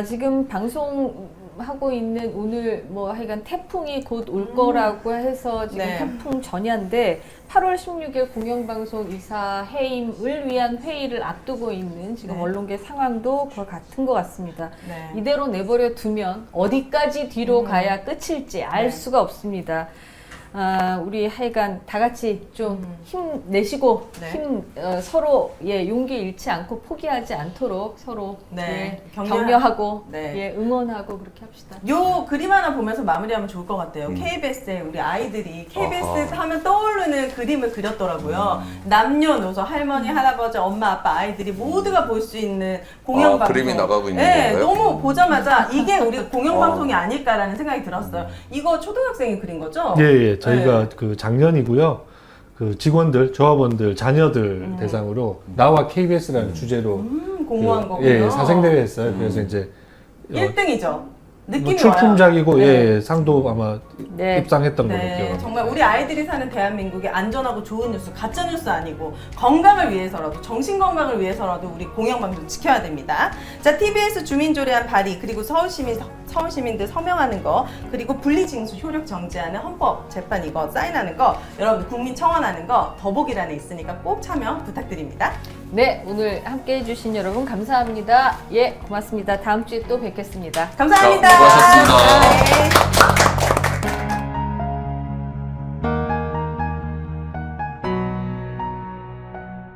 Speaker 1: 지금 방송하고 있는 오늘 뭐 하여간 태풍이 곧 올 거라고 해서 지금
Speaker 3: 네.
Speaker 1: 태풍 전야인데 8월 16일 공영방송 이사 해임을 위한 회의를 앞두고 있는 지금
Speaker 3: 네.
Speaker 1: 언론계 상황도 그와 같은 것 같습니다.
Speaker 3: 네.
Speaker 1: 이대로 내버려 두면 어디까지 뒤로 가야 끝일지 알
Speaker 3: 네.
Speaker 1: 수가 없습니다. 우리 하여간 다 같이 좀 힘내시고
Speaker 3: 네.
Speaker 1: 서로 용기 잃지 않고 포기하지 않도록 서로
Speaker 3: 네.
Speaker 1: 격려하고
Speaker 3: 네.
Speaker 1: 응원하고 그렇게 합시다.
Speaker 3: 요 그림 하나 보면서 마무리하면 좋을 것 같아요. KBS에 우리 아이들이 KBS
Speaker 5: 아하.
Speaker 3: 하면 떠오르는 그림을 그렸더라고요. 남녀노소, 할머니, 할아버지, 엄마, 아빠, 아이들이 모두가 볼 수 있는 공영방송.
Speaker 5: 그림이 나가고 있는
Speaker 3: 네,
Speaker 5: 건가요?
Speaker 3: 너무 보자마자 이게 우리 공영방송이 아닐까라는 생각이 들었어요. 이거 초등학생이 그린 거죠?
Speaker 6: 예. 저희가 그 작년이고요. 그 직원들, 조합원들, 자녀들 대상으로 나와 KBS라는 주제로
Speaker 3: 공모한
Speaker 6: 그,
Speaker 3: 거군요.
Speaker 6: 예, 사생대회 했어요. 그래서 이제
Speaker 3: 1등이죠. 느낌이
Speaker 6: 뭐 출품작이고
Speaker 3: 와요. 네.
Speaker 6: 예, 상도 아마
Speaker 1: 네.
Speaker 6: 입상했던 걸로
Speaker 3: 네,
Speaker 6: 기억합니다.
Speaker 3: 정말 우리 아이들이 사는 대한민국의 안전하고 좋은 뉴스, 가짜 뉴스 아니고 건강을 위해서라도, 정신 건강을 위해서라도 우리 공영방송 지켜야 됩니다. 자, TBS 주민조례안 발의, 그리고 서울시민들 서명하는 거, 그리고 분리징수 효력 정지하는 헌법 재판 이거 사인하는 거, 여러분 국민 청원하는 거 더보기란에 있으니까 꼭 참여 부탁드립니다.
Speaker 1: 네, 오늘 함께 해주신 여러분 감사합니다. 고맙습니다. 다음 주에 또 뵙겠습니다.
Speaker 3: 감사합니다.
Speaker 5: 수고하셨습니다.